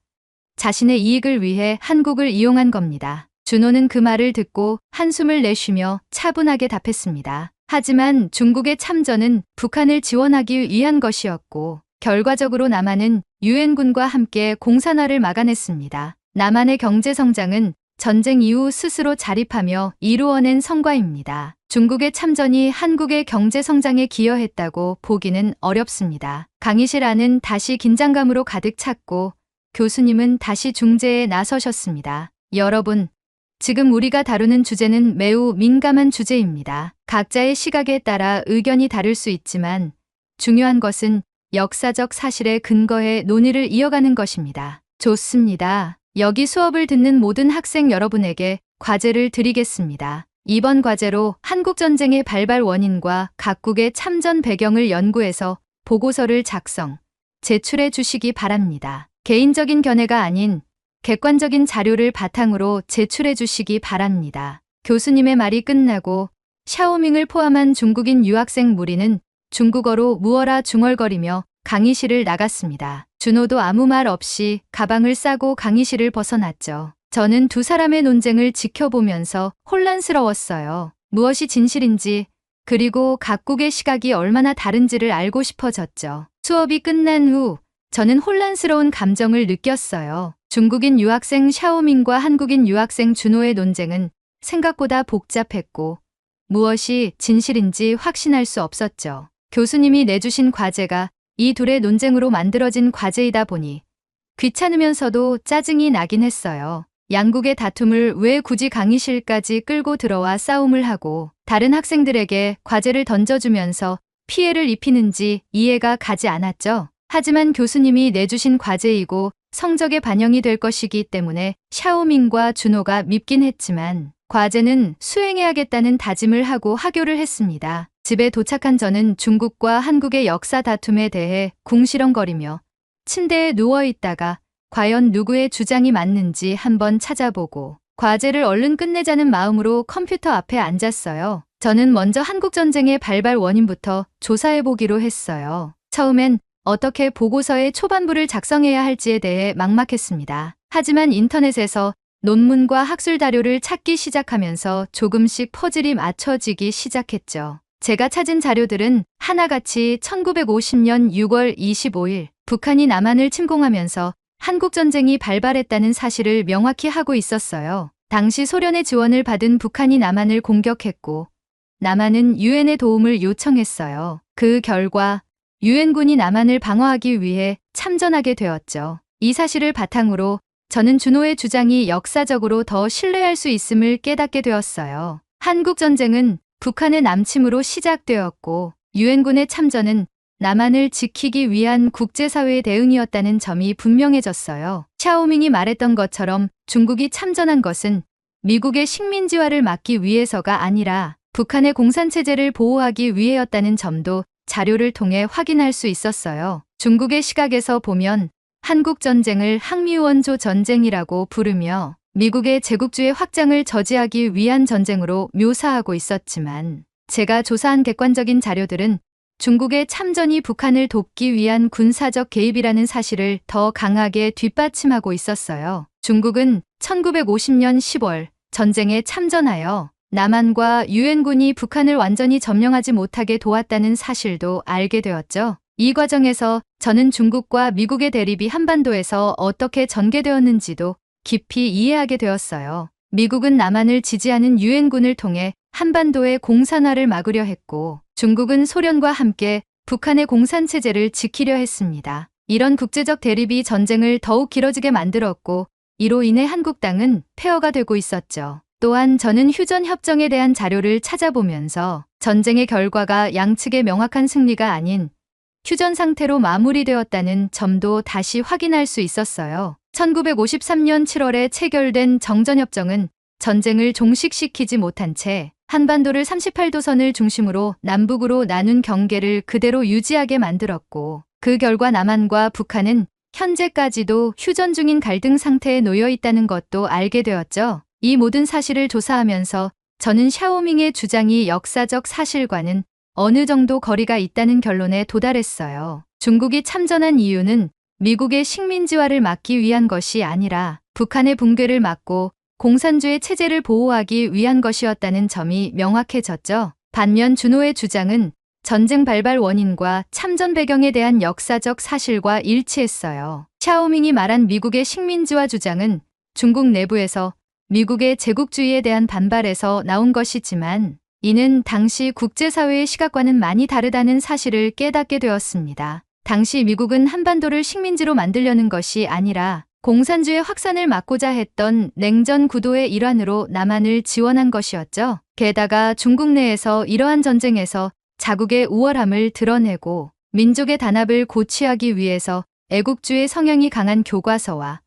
자신의 이익을 위해 한국을 이용한 겁니다. 준호는 그 말을 듣고 한숨을 내쉬며 차분하게 답했습니다. 하지만 중국의 참전은 북한을 지원하기 위한 것이었고, 결과적으로 남한은 유엔군과 함께 공산화를 막아냈습니다. 남한의 경제 성장은 전쟁 이후 스스로 자립하며 이루어낸 성과입니다. 중국의 참전이 한국의 경제 성장에 기여했다고 보기는 어렵습니다. 강의실 안은 다시 긴장감으로 가득 찼고, 교수님은 다시 중재에 나서셨습니다. 여러분, 지금 우리가 다루는 주제는 매우 민감한 주제입니다. 각자의 시각에 따라 의견이 다를 수 있지만 중요한 것은 역사적 사실에 근거해 논의를 이어가는 것입니다. 좋습니다. 여기 수업을 듣는 모든 학생 여러분에게 과제를 드리겠습니다. 이번 과제로 한국전쟁의 발발 원인과 각국의 참전 배경을 연구해서 보고서를 작성, 제출해 주시기 바랍니다. 개인적인 견해가 아닌 객관적인 자료를 바탕으로 제출해 주시기 바랍니다. 교수님의 말이 끝나고 샤오밍을 포함한 중국인 유학생 무리는 중국어로 무어라 중얼거리며 강의실을 나갔습니다. 준호도 아무 말 없이 가방을 싸고 강의실을 벗어났죠. 저는 두 사람의 논쟁을 지켜보면서 혼란스러웠어요. 무엇이 진실인지, 그리고 각국의 시각이 얼마나 다른지를 알고 싶어졌죠. 수업이 끝난 후 저는 혼란스러운 감정을 느꼈어요. 중국인 유학생 샤오밍과 한국인 유학생 준호의 논쟁은 생각보다 복잡했고, 무엇이 진실인지 확신할 수 없었죠. 교수님이 내주신 과제가 이 둘의 논쟁으로 만들어진 과제이다 보니 귀찮으면서도 짜증이 나긴 했어요. 양국의 다툼을 왜 굳이 강의실까지 끌고 들어와 싸움을 하고 다른 학생들에게 과제를 던져주면서 피해를 입히는지 이해가 가지 않았죠. 하지만 교수님이 내주신 과제이고 성적에 반영이 될 것이기 때문에 샤오밍과 준호가 밉긴 했지만 과제는 수행해야겠다는 다짐을 하고 하교를 했습니다. 집에 도착한 저는 중국과 한국의 역사 다툼에 대해 궁시렁거리며 침대에 누워있다가 과연 누구의 주장이 맞는지 한번 찾아보고 과제를 얼른 끝내자는 마음으로 컴퓨터 앞에 앉았어요. 저는 먼저 한국전쟁의 발발 원인부터 조사해보기로 했어요. 처음엔 어떻게 보고서의 초반부를 작성해야 할지에 대해 막막했습니다. 하지만 인터넷에서 논문과 학술 자료를 찾기 시작하면서 조금씩 퍼즐이 맞춰지기 시작했죠. 제가 찾은 자료들은 하나같이 1950년 6월 25일 북한이 남한을 침공하면서 한국전쟁이 발발했다는 사실을 명확히 하고 있었어요. 당시 소련의 지원을 받은 북한이 남한을 공격했고 남한은 유엔의 도움을 요청했어요. 그 결과 유엔군이 남한을 방어하기 위해 참전하게 되었죠. 이 사실을 바탕으로 저는 준호의 주장이 역사적으로 더 신뢰할 수 있음을 깨닫게 되었어요. 한국전쟁은 북한의 남침으로 시작되었고 유엔군의 참전은 남한을 지키기 위한 국제사회의 대응이었다는 점이 분명해졌어요. 샤오밍이 말했던 것처럼 중국이 참전한 것은 미국의 식민지화를 막기 위해서가 아니라 북한의 공산체제를 보호하기 위해였다는 점도 자료를 통해 확인할 수 있었어요. 중국의 시각에서 보면 한국전쟁을 항미원조 전쟁이라고 부르며 미국의 제국주의 확장을 저지하기 위한 전쟁으로 묘사하고 있었지만 제가 조사한 객관적인 자료들은 중국의 참전이 북한을 돕기 위한 군사적 개입이라는 사실을 더 강하게 뒷받침하고 있었어요. 중국은 1950년 10월 전쟁에 참전하여 남한과 유엔군이 북한을 완전히 점령하지 못하게 도왔다는 사실도 알게 되었죠. 이 과정에서 저는 중국과 미국의 대립이 한반도에서 어떻게 전개되었는지도 깊이 이해하게 되었어요. 미국은 남한을 지지하는 유엔군을 통해 한반도의 공산화를 막으려 했고 중국은 소련과 함께 북한의 공산체제를 지키려 했습니다. 이런 국제적 대립이 전쟁을 더욱 길어지게 만들었고 이로 인해 한국 땅은 폐허가 되고 있었죠. 또한 저는 휴전협정에 대한 자료를 찾아보면서 전쟁의 결과가 양측의 명확한 승리가 아닌 휴전 상태로 마무리되었다는 점도 다시 확인할 수 있었어요. 1953년 7월에 체결된 정전협정은 전쟁을 종식시키지 못한 채 한반도를 38도선을 중심으로 남북으로 나눈 경계를 그대로 유지하게 만들었고 그 결과 남한과 북한은 현재까지도 휴전 중인 갈등 상태에 놓여 있다는 것도 알게 되었죠. 이 모든 사실을 조사하면서 저는 샤오밍의 주장이 역사적 사실과는 어느 정도 거리가 있다는 결론에 도달했어요. 중국이 참전한 이유는 미국의 식민지화를 막기 위한 것이 아니라 북한의 붕괴를 막고 공산주의 체제를 보호하기 위한 것이었다는 점이 명확해졌죠. 반면 준호의 주장은 전쟁 발발 원인과 참전 배경에 대한 역사적 사실과 일치했어요. 샤오밍이 말한 미국의 식민지화 주장은 중국 내부에서 미국의 제국주의에 대한 반발에서 나온 것이지만 이는 당시 국제사회의 시각과는 많이 다르다는 사실을 깨닫게 되었습니다. 당시 미국은 한반도를 식민지로 만들려는 것이 아니라 공산주의 확산을 막고자 했던 냉전 구도의 일환으로 남한을 지원한 것이었죠. 게다가 중국 내에서 이러한 전쟁에서 자국의 우월함을 드러내고 민족의 단합을 고취하기 위해서 애국주의 성향이 강한 교과서와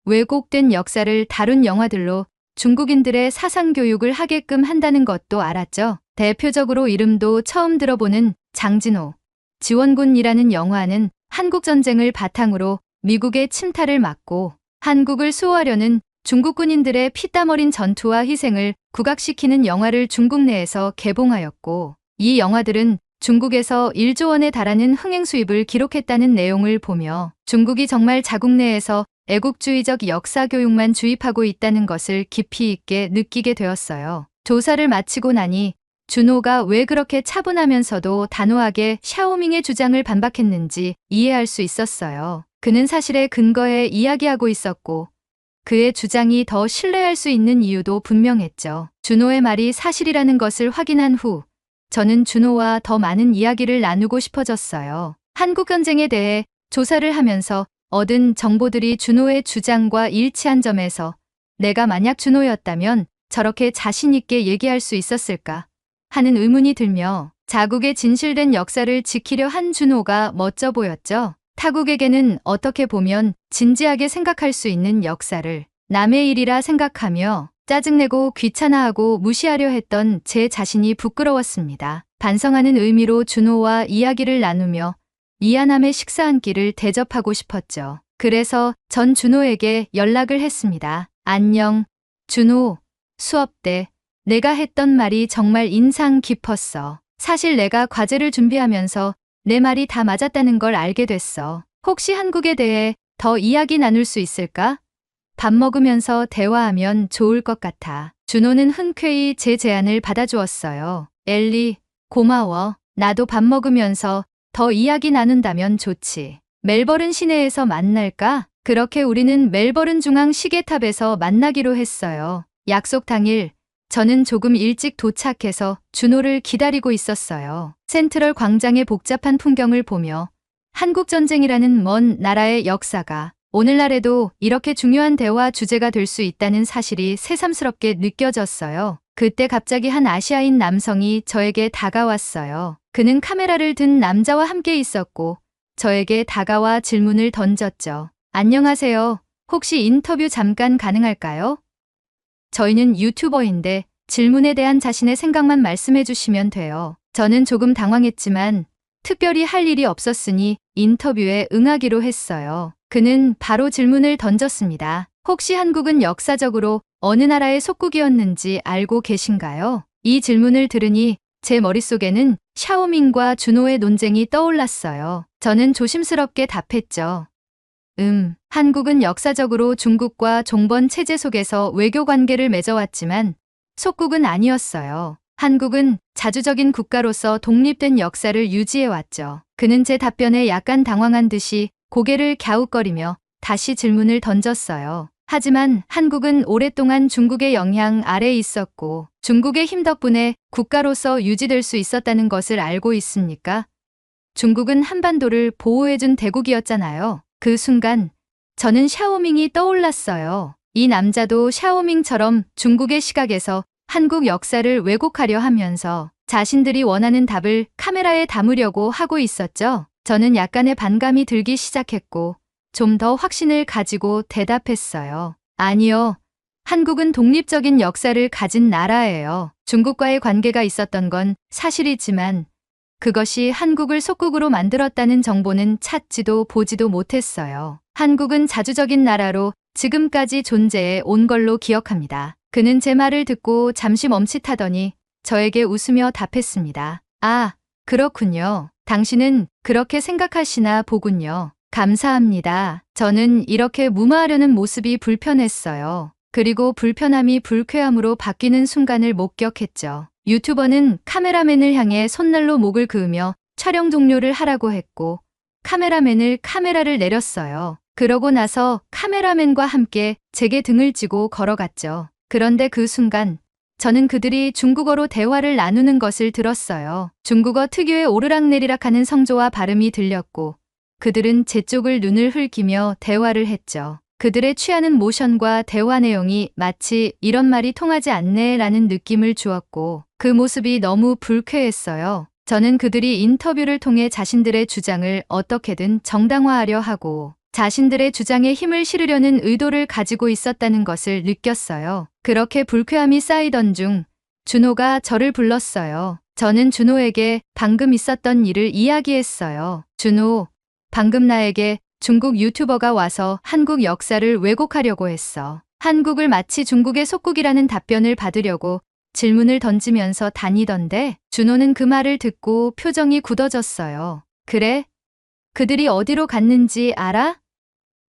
왜곡된 역사를 다룬 영화들로 중국인들의 사상교육을 하게끔 한다는 것도 알았죠. 대표적으로 이름도 처음 들어보는 장진호, 지원군이라는 영화는 한국전쟁을 바탕으로 미국의 침탈을 막고 한국을 수호하려는 중국 군인들의 피땀 어린 전투와 희생을 부각시키는 영화를 중국 내에서 개봉하였고 이 영화들은 중국에서 1조 원에 달하는 흥행 수입을 기록했다는 내용을 보며 중국이 정말 자국 내에서 애국주의적 역사 교육만 주입하고 있다는 것을 깊이 있게 느끼게 되었어요. 조사를 마치고 나니 준호가 왜 그렇게 차분하면서도 단호하게 샤오밍의 주장을 반박했는지 이해할 수 있었어요. 그는 사실에 근거해 이야기하고 있었고 그의 주장이 더 신뢰할 수 있는 이유도 분명했죠. 준호의 말이 사실이라는 것을 확인한 후 저는 준호와 더 많은 이야기를 나누고 싶어졌어요. 한국전쟁에 대해 조사를 하면서 얻은 정보들이 준호의 주장과 일치한 점에서 내가 만약 준호였다면 저렇게 자신 있게 얘기할 수 있었을까 하는 의문이 들며 자국의 진실된 역사를 지키려 한 준호가 멋져 보였죠. 타국에게는 어떻게 보면 진지하게 생각할 수 있는 역사를 남의 일이라 생각하며 짜증내고 귀찮아하고 무시하려 했던 제 자신이 부끄러웠습니다. 반성하는 의미로 준호와 이야기를 나누며 미안함의 식사 한 끼를 대접하고 싶었죠. 그래서 전 준호에게 연락을 했습니다. 안녕, 준호, 수업 때 내가 했던 말이 정말 인상 깊었어. 사실 내가 과제를 준비하면서 내 말이 다 맞았다는 걸 알게 됐어. 혹시 한국에 대해 더 이야기 나눌 수 있을까? 밥 먹으면서 대화하면 좋을 것 같아. 준호는 흔쾌히 제 제안을 받아주었어요. 엘리, 고마워. 나도 밥 먹으면서 더 이야기 나눈다면 좋지. 멜버른 시내에서 만날까? 그렇게 우리는 멜버른 중앙 시계탑에서 만나기로 했어요. 약속 당일 저는 조금 일찍 도착해서 준호를 기다리고 있었어요. 센트럴 광장의 복잡한 풍경을 보며 한국전쟁이라는 먼 나라의 역사가 오늘날에도 이렇게 중요한 대화 주제가 될 수 있다는 사실이 새삼스럽게 느껴졌어요. 그때 갑자기 한 아시아인 남성이 저에게 다가왔어요. 그는 카메라를 든 남자와 함께 있었고 저에게 다가와 질문을 던졌죠. 안녕하세요. 혹시 인터뷰 잠깐 가능할까요? 저희는 유튜버인데 질문에 대한 자신의 생각만 말씀해 주시면 돼요. 저는 조금 당황했지만 특별히 할 일이 없었으니 인터뷰에 응하기로 했어요. 그는 바로 질문을 던졌습니다. 혹시 한국은 역사적으로 어느 나라의 속국이었는지 알고 계신가요? 이 질문을 들으니 제 머릿속에는 샤오밍과 준호의 논쟁이 떠올랐어요. 저는 조심스럽게 답했죠. 한국은 역사적으로 중국과 종번 체제 속에서 외교 관계를 맺어왔지만 속국은 아니었어요. 한국은 자주적인 국가로서 독립된 역사를 유지해왔죠. 그는 제 답변에 약간 당황한 듯이 고개를 갸웃거리며 다시 질문을 던졌어요. 하지만 한국은 오랫동안 중국의 영향 아래에 있었고 중국의 힘 덕분에 국가로서 유지될 수 있었다는 것을 알고 있습니까? 중국은 한반도를 보호해준 대국이었잖아요. 그 순간 저는 샤오밍이 떠올랐어요. 이 남자도 샤오밍처럼 중국의 시각에서 한국 역사를 왜곡하려 하면서 자신들이 원하는 답을 카메라에 담으려고 하고 있었죠. 저는 약간의 반감이 들기 시작했고 좀 더 확신을 가지고 대답했어요. 아니요. 한국은 독립적인 역사를 가진 나라예요. 중국과의 관계가 있었던 건 사실이지만 그것이 한국을 속국으로 만들었다는 정보는 찾지도 보지도 못했어요. 한국은 자주적인 나라로 지금까지 존재해 온 걸로 기억합니다. 그는 제 말을 듣고 잠시 멈칫하더니 저에게 웃으며 답했습니다. 아, 그렇군요. 당신은 그렇게 생각하시나 보군요. 감사합니다. 저는 이렇게 무마하려는 모습이 불편했어요. 그리고 불편함이 불쾌함으로 바뀌는 순간을 목격했죠. 유튜버는 카메라맨을 향해 손날로 목을 그으며 촬영 종료를 하라고 했고 카메라맨을 카메라를 내렸어요. 그러고 나서 카메라맨과 함께 제게 등을 쥐고 걸어갔죠. 그런데 그 순간 저는 그들이 중국어로 대화를 나누는 것을 들었어요. 중국어 특유의 오르락내리락하는 성조와 발음이 들렸고 그들은 제 쪽을 눈을 흘기며 대화를 했죠. 그들의 취하는 모션과 대화 내용이 마치 이런 말이 통하지 않네 라는 느낌을 주었고 그 모습이 너무 불쾌했어요. 저는 그들이 인터뷰를 통해 자신들의 주장을 어떻게든 정당화하려 하고 자신들의 주장에 힘을 실으려는 의도를 가지고 있었다는 것을 느꼈어요. 그렇게 불쾌함이 쌓이던 중 준호가 저를 불렀어요. 저는 준호에게 방금 있었던 일을 이야기했어요. 준호, 방금 나에게 중국 유튜버가 와서 한국 역사를 왜곡하려고 했어. 한국을 마치 중국의 속국이라는 답변을 받으려고 질문을 던지면서 다니던데 준호는 그 말을 듣고 표정이 굳어졌어요. 그래? 그들이 어디로 갔는지 알아?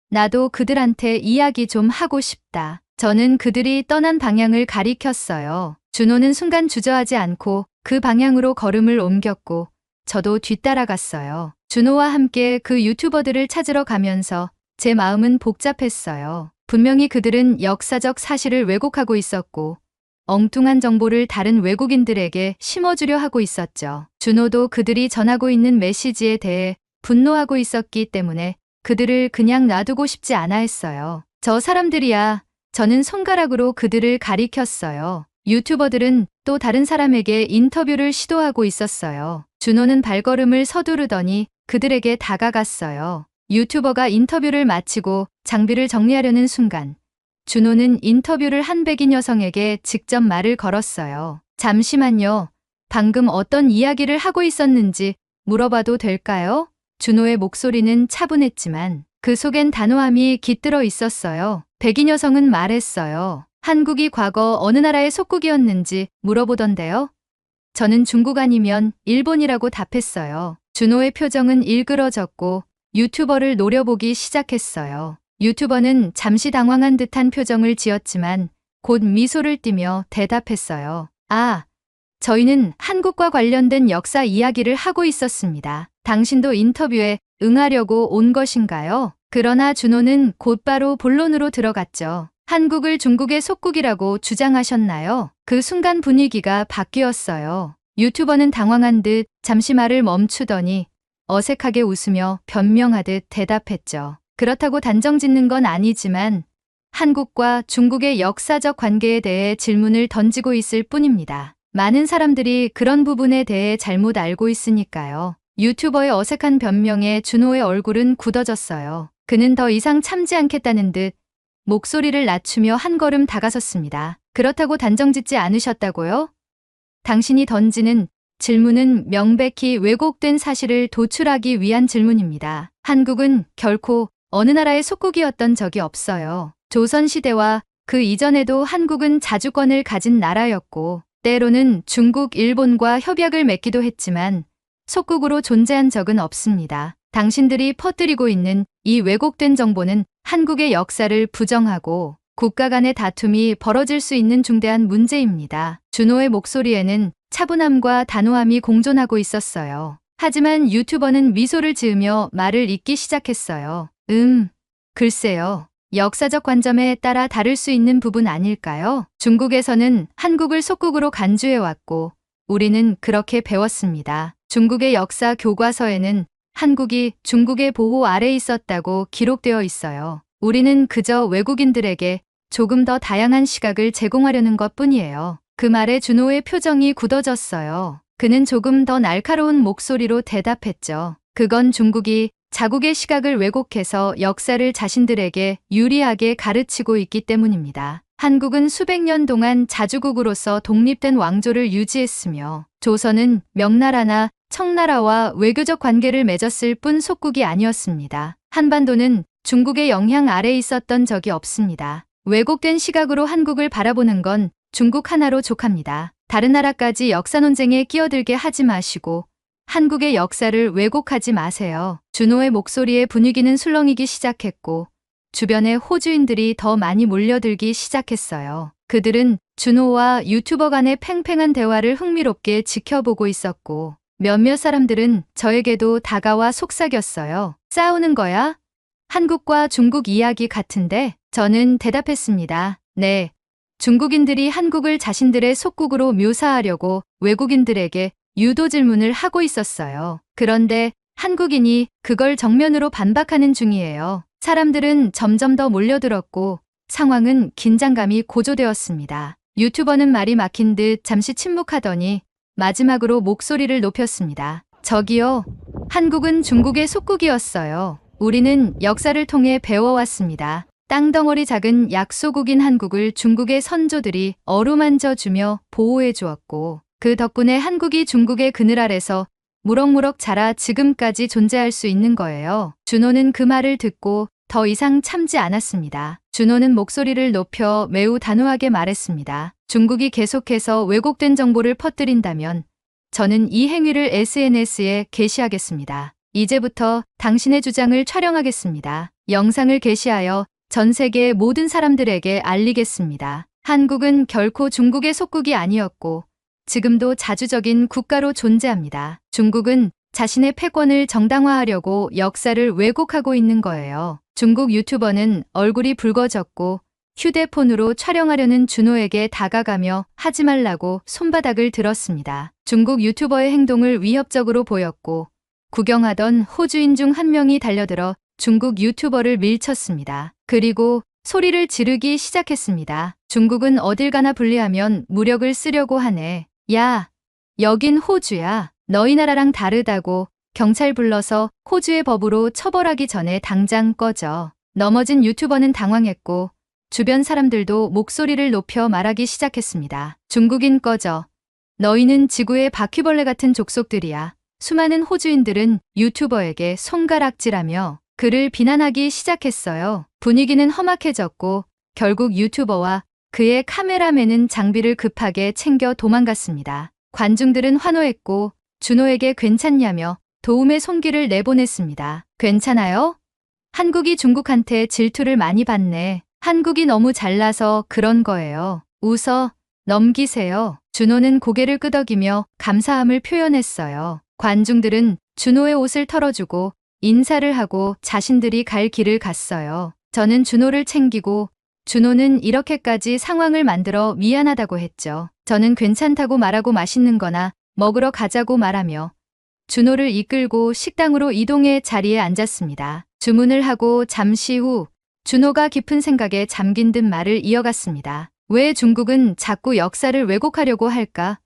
나도 그들한테 이야기 좀 하고 싶다. 저는 그들이 떠난 방향을 가리켰어요. 준호는 순간 주저하지 않고 그 방향으로 걸음을 옮겼고 저도 뒤따라갔어요. 준호와 함께 그 유튜버들을 찾으러 가면서 제 마음은 복잡했어요. 분명히 그들은 역사적 사실을 왜곡하고 있었고 엉뚱한 정보를 다른 외국인들에게 심어주려 하고 있었죠. 준호도 그들이 전하고 있는 메시지에 대해 분노하고 있었기 때문에 그들을 그냥 놔두고 싶지 않아 했어요. 저 사람들이야. 저는 손가락으로 그들을 가리켰어요. 유튜버들은 또 다른 사람에게 인터뷰를 시도하고 있었어요. 준호는 발걸음을 서두르더니 그들에게 다가갔어요. 유튜버가 인터뷰를 마치고 장비를 정리하려는 순간 준호는 인터뷰를 한 백인 여성에게 직접 말을 걸었어요. 잠시만요. 방금 어떤 이야기를 하고 있었는지 물어봐도 될까요? 준호의 목소리는 차분했지만 그 속엔 단호함이 깃들어 있었어요. 백인 여성은 말했어요. 한국이 과거 어느 나라의 속국이었는지 물어보던데요. 저는 중국 아니면 일본이라고 답했어요. 준호의 표정은 일그러졌고 유튜버를 노려보기 시작했어요. 유튜버는 잠시 당황한 듯한 표정을 지었지만 곧 미소를 띠며 대답했어요. 아, 저희는 한국과 관련된 역사 이야기를 하고 있었습니다. 당신도 인터뷰에 응하려고 온 것인가요? 그러나 준호는 곧바로 본론으로 들어갔죠. 한국을 중국의 속국이라고 주장하셨나요? 그 순간 분위기가 바뀌었어요. 유튜버는 당황한 듯 잠시 말을 멈추더니 어색하게 웃으며 변명하듯 대답했죠. 그렇다고 단정 짓는 건 아니지만 한국과 중국의 역사적 관계에 대해 질문을 던지고 있을 뿐입니다. 많은 사람들이 그런 부분에 대해 잘못 알고 있으니까요. 유튜버의 어색한 변명에 준호의 얼굴은 굳어졌어요. 그는 더 이상 참지 않겠다는 듯 목소리를 낮추며 한 걸음 다가섰습니다. 그렇다고 단정짓지 않으셨다고요? 당신이 던지는 질문은 명백히 왜곡된 사실을 도출하기 위한 질문입니다. 한국은 결코 어느 나라의 속국이었던 적이 없어요. 조선시대와 그 이전에도 한국은 자주권을 가진 나라였고 때로는 중국, 일본과 협약을 맺기도 했지만 속국으로 존재한 적은 없습니다. 당신들이 퍼뜨리고 있는 이 왜곡된 정보는 한국의 역사를 부정하고 국가 간의 다툼이 벌어질 수 있는 중대한 문제입니다. 준호의 목소리에는 차분함과 단호함이 공존하고 있었어요. 하지만 유튜버는 미소를 지으며 말을 잇기 시작했어요. 글쎄요. 역사적 관점에 따라 다를 수 있는 부분 아닐까요? 중국에서는 한국을 속국으로 간주해왔고 우리는 그렇게 배웠습니다. 중국의 역사 교과서에는 한국이 중국의 보호 아래 있었다고 기록되어 있어요. 우리는 그저 외국인들에게 조금 더 다양한 시각을 제공하려는 것뿐이에요. 그 말에 준호의 표정이 굳어졌어요. 그는 조금 더 날카로운 목소리로 대답했죠. 그건 중국이 자국의 시각을 왜곡해서 역사를 자신들에게 유리하게 가르치고 있기 때문입니다. 한국은 수백 년 동안 자주국으로서 독립된 왕조를 유지했으며 조선은 명나라나 청나라와 외교적 관계를 맺었을 뿐 속국이 아니었습니다. 한반도는 중국의 영향 아래 있었던 적이 없습니다. 왜곡된 시각으로 한국을 바라보는 건 중국 하나로 족합니다. 다른 나라까지 역사 논쟁에 끼어들게 하지 마시고 한국의 역사를 왜곡하지 마세요. 준호의 목소리에 분위기는 술렁이기 시작했고 주변에 호주인들이 더 많이 몰려들기 시작했어요. 그들은 준호와 유튜버 간의 팽팽한 대화를 흥미롭게 지켜보고 있었고 몇몇 사람들은 저에게도 다가와 속삭였어요. 싸우는 거야? 한국과 중국 이야기 같은데? 저는 대답했습니다. 네. 중국인들이 한국을 자신들의 속국으로 묘사하려고 외국인들에게 유도 질문을 하고 있었어요. 그런데 한국인이 그걸 정면으로 반박하는 중이에요. 사람들은 점점 더 몰려들었고 상황은 긴장감이 고조되었습니다. 유튜버는 말이 막힌 듯 잠시 침묵하더니 마지막으로 목소리를 높였습니다. 저기요. 한국은 중국의 속국이었어요. 우리는 역사를 통해 배워왔습니다. 땅덩어리 작은 약소국인 한국을 중국의 선조들이 어루만져 주며 보호해 주었고 그 덕분에 한국이 중국의 그늘 아래서 무럭무럭 자라 지금까지 존재할 수 있는 거예요. 준호는 그 말을 듣고 더 이상 참지 않았습니다. 준호는 목소리를 높여 매우 단호하게 말했습니다. 중국이 계속해서 왜곡된 정보를 퍼뜨린다면 저는 이 행위를 SNS에 게시하겠습니다. 이제부터 당신의 주장을 촬영하겠습니다. 영상을 게시하여 전 세계 모든 사람들에게 알리겠습니다. 한국은 결코 중국의 속국이 아니었고 지금도 자주적인 국가로 존재합니다. 중국은 자신의 패권을 정당화하려고 역사를 왜곡하고 있는 거예요. 중국 유튜버는 얼굴이 붉어졌고 휴대폰으로 촬영하려는 준호에게 다가가며 하지 말라고 손바닥을 들었습니다. 중국 유튜버의 행동을 위협적으로 보였고 구경하던 호주인 중 한 명이 달려들어 중국 유튜버를 밀쳤습니다. 그리고 소리를 지르기 시작했습니다. 중국은 어딜 가나 불리하면 무력을 쓰려고 하네. 야, 여긴 호주야. 너희 나라랑 다르다고. 경찰 불러서 호주의 법으로 처벌하기 전에 당장 꺼져. 넘어진 유튜버는 당황했고 주변 사람들도 목소리를 높여 말하기 시작했습니다. 중국인 꺼져. 너희는 지구의 바퀴벌레 같은 족속들이야. 수많은 호주인들은 유튜버에게 손가락질하며 그를 비난하기 시작했어요. 분위기는 험악해졌고 결국 유튜버와 그의 카메라맨은 장비를 급하게 챙겨 도망갔습니다. 관중들은 환호했고 준호에게 괜찮냐며 도움의 손길을 내보냈습니다. 괜찮아요? 한국이 중국한테 질투를 많이 받네. 한국이 너무 잘나서 그런 거예요. 웃어 넘기세요. 준호는 고개를 끄덕이며 감사함을 표현했어요. 관중들은 준호의 옷을 털어주고 인사를 하고 자신들이 갈 길을 갔어요. 저는 준호를 챙기고 준호는 이렇게까지 상황을 만들어 미안하다고 했죠. 저는 괜찮다고 말하고 맛있는 거나 먹으러 가자고 말하며 준호를 이끌고 식당으로 이동해 자리에 앉았습니다. 주문을 하고 잠시 후 준호가 깊은 생각에 잠긴 듯 말을 이어갔습니다. 왜 중국은 자꾸 역사를 왜곡하려고 할까?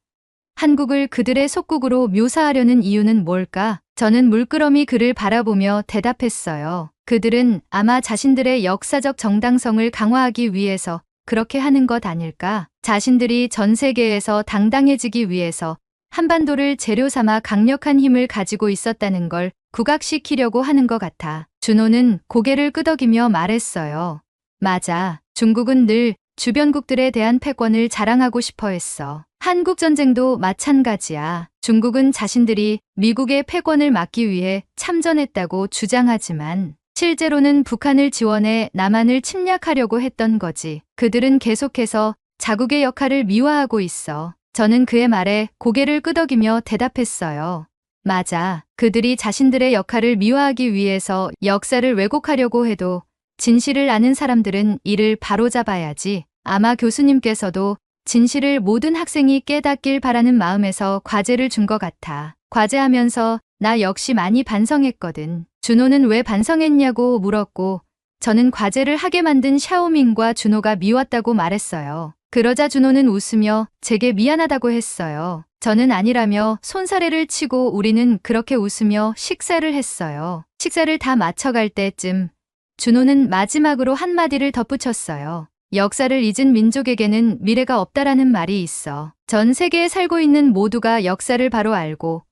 한국을 그들의 속국으로 묘사하려는 이유는 뭘까? 저는 물끄러미 그를 바라보며 대답했어요. 그들은 아마 자신들의 역사적 정당성을 강화하기 위해서 그렇게 하는 것 아닐까? 자신들이 전 세계에서 당당해지기 위해서 한반도를 재료 삼아 강력한 힘을 가지고 있었다는 걸 부각시키려고 하는 것 같아. 준호는 고개를 끄덕이며 말했어요. 맞아. 중국은 늘 주변국들에 대한 패권을 자랑하고 싶어 했어. 한국전쟁도 마찬가지야. 중국은 자신들이 미국의 패권을 막기 위해 참전했다고 주장하지만 실제로는 북한을 지원해 남한을 침략하려고 했던 거지. 그들은 계속해서 자국의 역할을 미화하고 있어. 저는 그의 말에 고개를 끄덕이며 대답했어요. 맞아. 그들이 자신들의 역할을 미화하기 위해서 역사를 왜곡하려고 해도 진실을 아는 사람들은 이를 바로잡아야지. 아마 교수님께서도 진실을 모든 학생이 깨닫길 바라는 마음에서 과제를 준 것 같아. 과제하면서 나 역시 많이 반성했거든. 준호는 왜 반성했냐고 물었고 저는 과제를 하게 만든 샤오밍과 준호가 미웠다고 말했어요. 그러자 준호는 웃으며 제게 미안하다고 했어요. 저는 아니라며 손사래를 치고 우리는 그렇게 웃으며 식사를 했어요. 식사를 다 마쳐갈 때쯤 준호는 마지막으로 한마디를 덧붙였어요. 역사를 잊은 민족에게는 미래가 없다라는 말이 있어. 전 세계에 살고 있는 모두가 역사를 바로 알고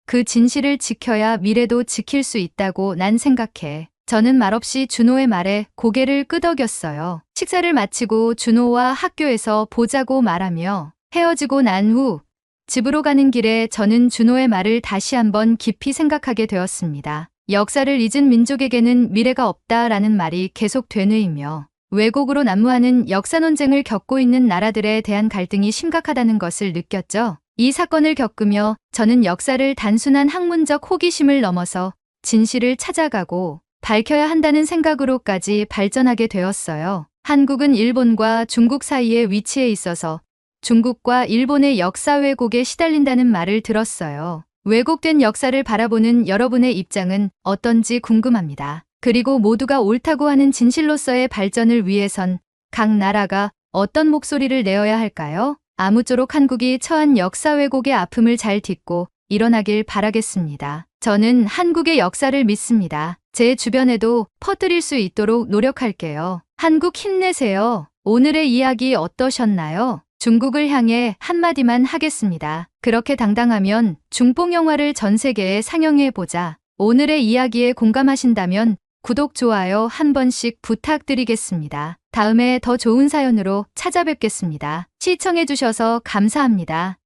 그 진실을 지켜야 미래도 지킬 수 있다고 난 생각해. 저는 말없이 준호의 말에 고개를 끄덕였어요. 식사를 마치고 준호와 학교에서 보자고 말하며 헤어지고 난 후 집으로 가는 길에 저는 준호의 말을 다시 한번 깊이 생각하게 되었습니다. 역사를 잊은 민족에게는 미래가 없다라는 말이 계속 되뇌이며 왜곡으로 난무하는 역사 논쟁을 겪고 있는 나라들에 대한 갈등이 심각하다는 것을 느꼈죠. 이 사건을 겪으며 저는 역사를 단순한 학문적 호기심을 넘어서 진실을 찾아가고 밝혀야 한다는 생각으로까지 발전하게 되었어요. 한국은 일본과 중국 사이에 위치해 있어서 중국과 일본의 역사 왜곡에 시달린다는 말을 들었어요. 왜곡된 역사를 바라보는 여러분의 입장은 어떤지 궁금합니다. 그리고 모두가 옳다고 하는 진실로서의 발전을 위해선 각 나라가 어떤 목소리를 내어야 할까요? 아무쪼록 한국이 처한 역사 왜곡의 아픔을 잘 딛고 일어나길 바라겠습니다. 저는 한국의 역사를 믿습니다. 제 주변에도 퍼뜨릴 수 있도록 노력할게요. 한국 힘내세요. 오늘의 이야기 어떠셨나요? 중국을 향해 한마디만 하겠습니다. 그렇게 당당하면 중뽕 영화를 전 세계에 상영해보자. 오늘의 이야기에 공감하신다면 구독, 좋아요 한 번씩 부탁드리겠습니다. 다음에 더 좋은 사연으로 찾아뵙겠습니다. 시청해주셔서 감사합니다.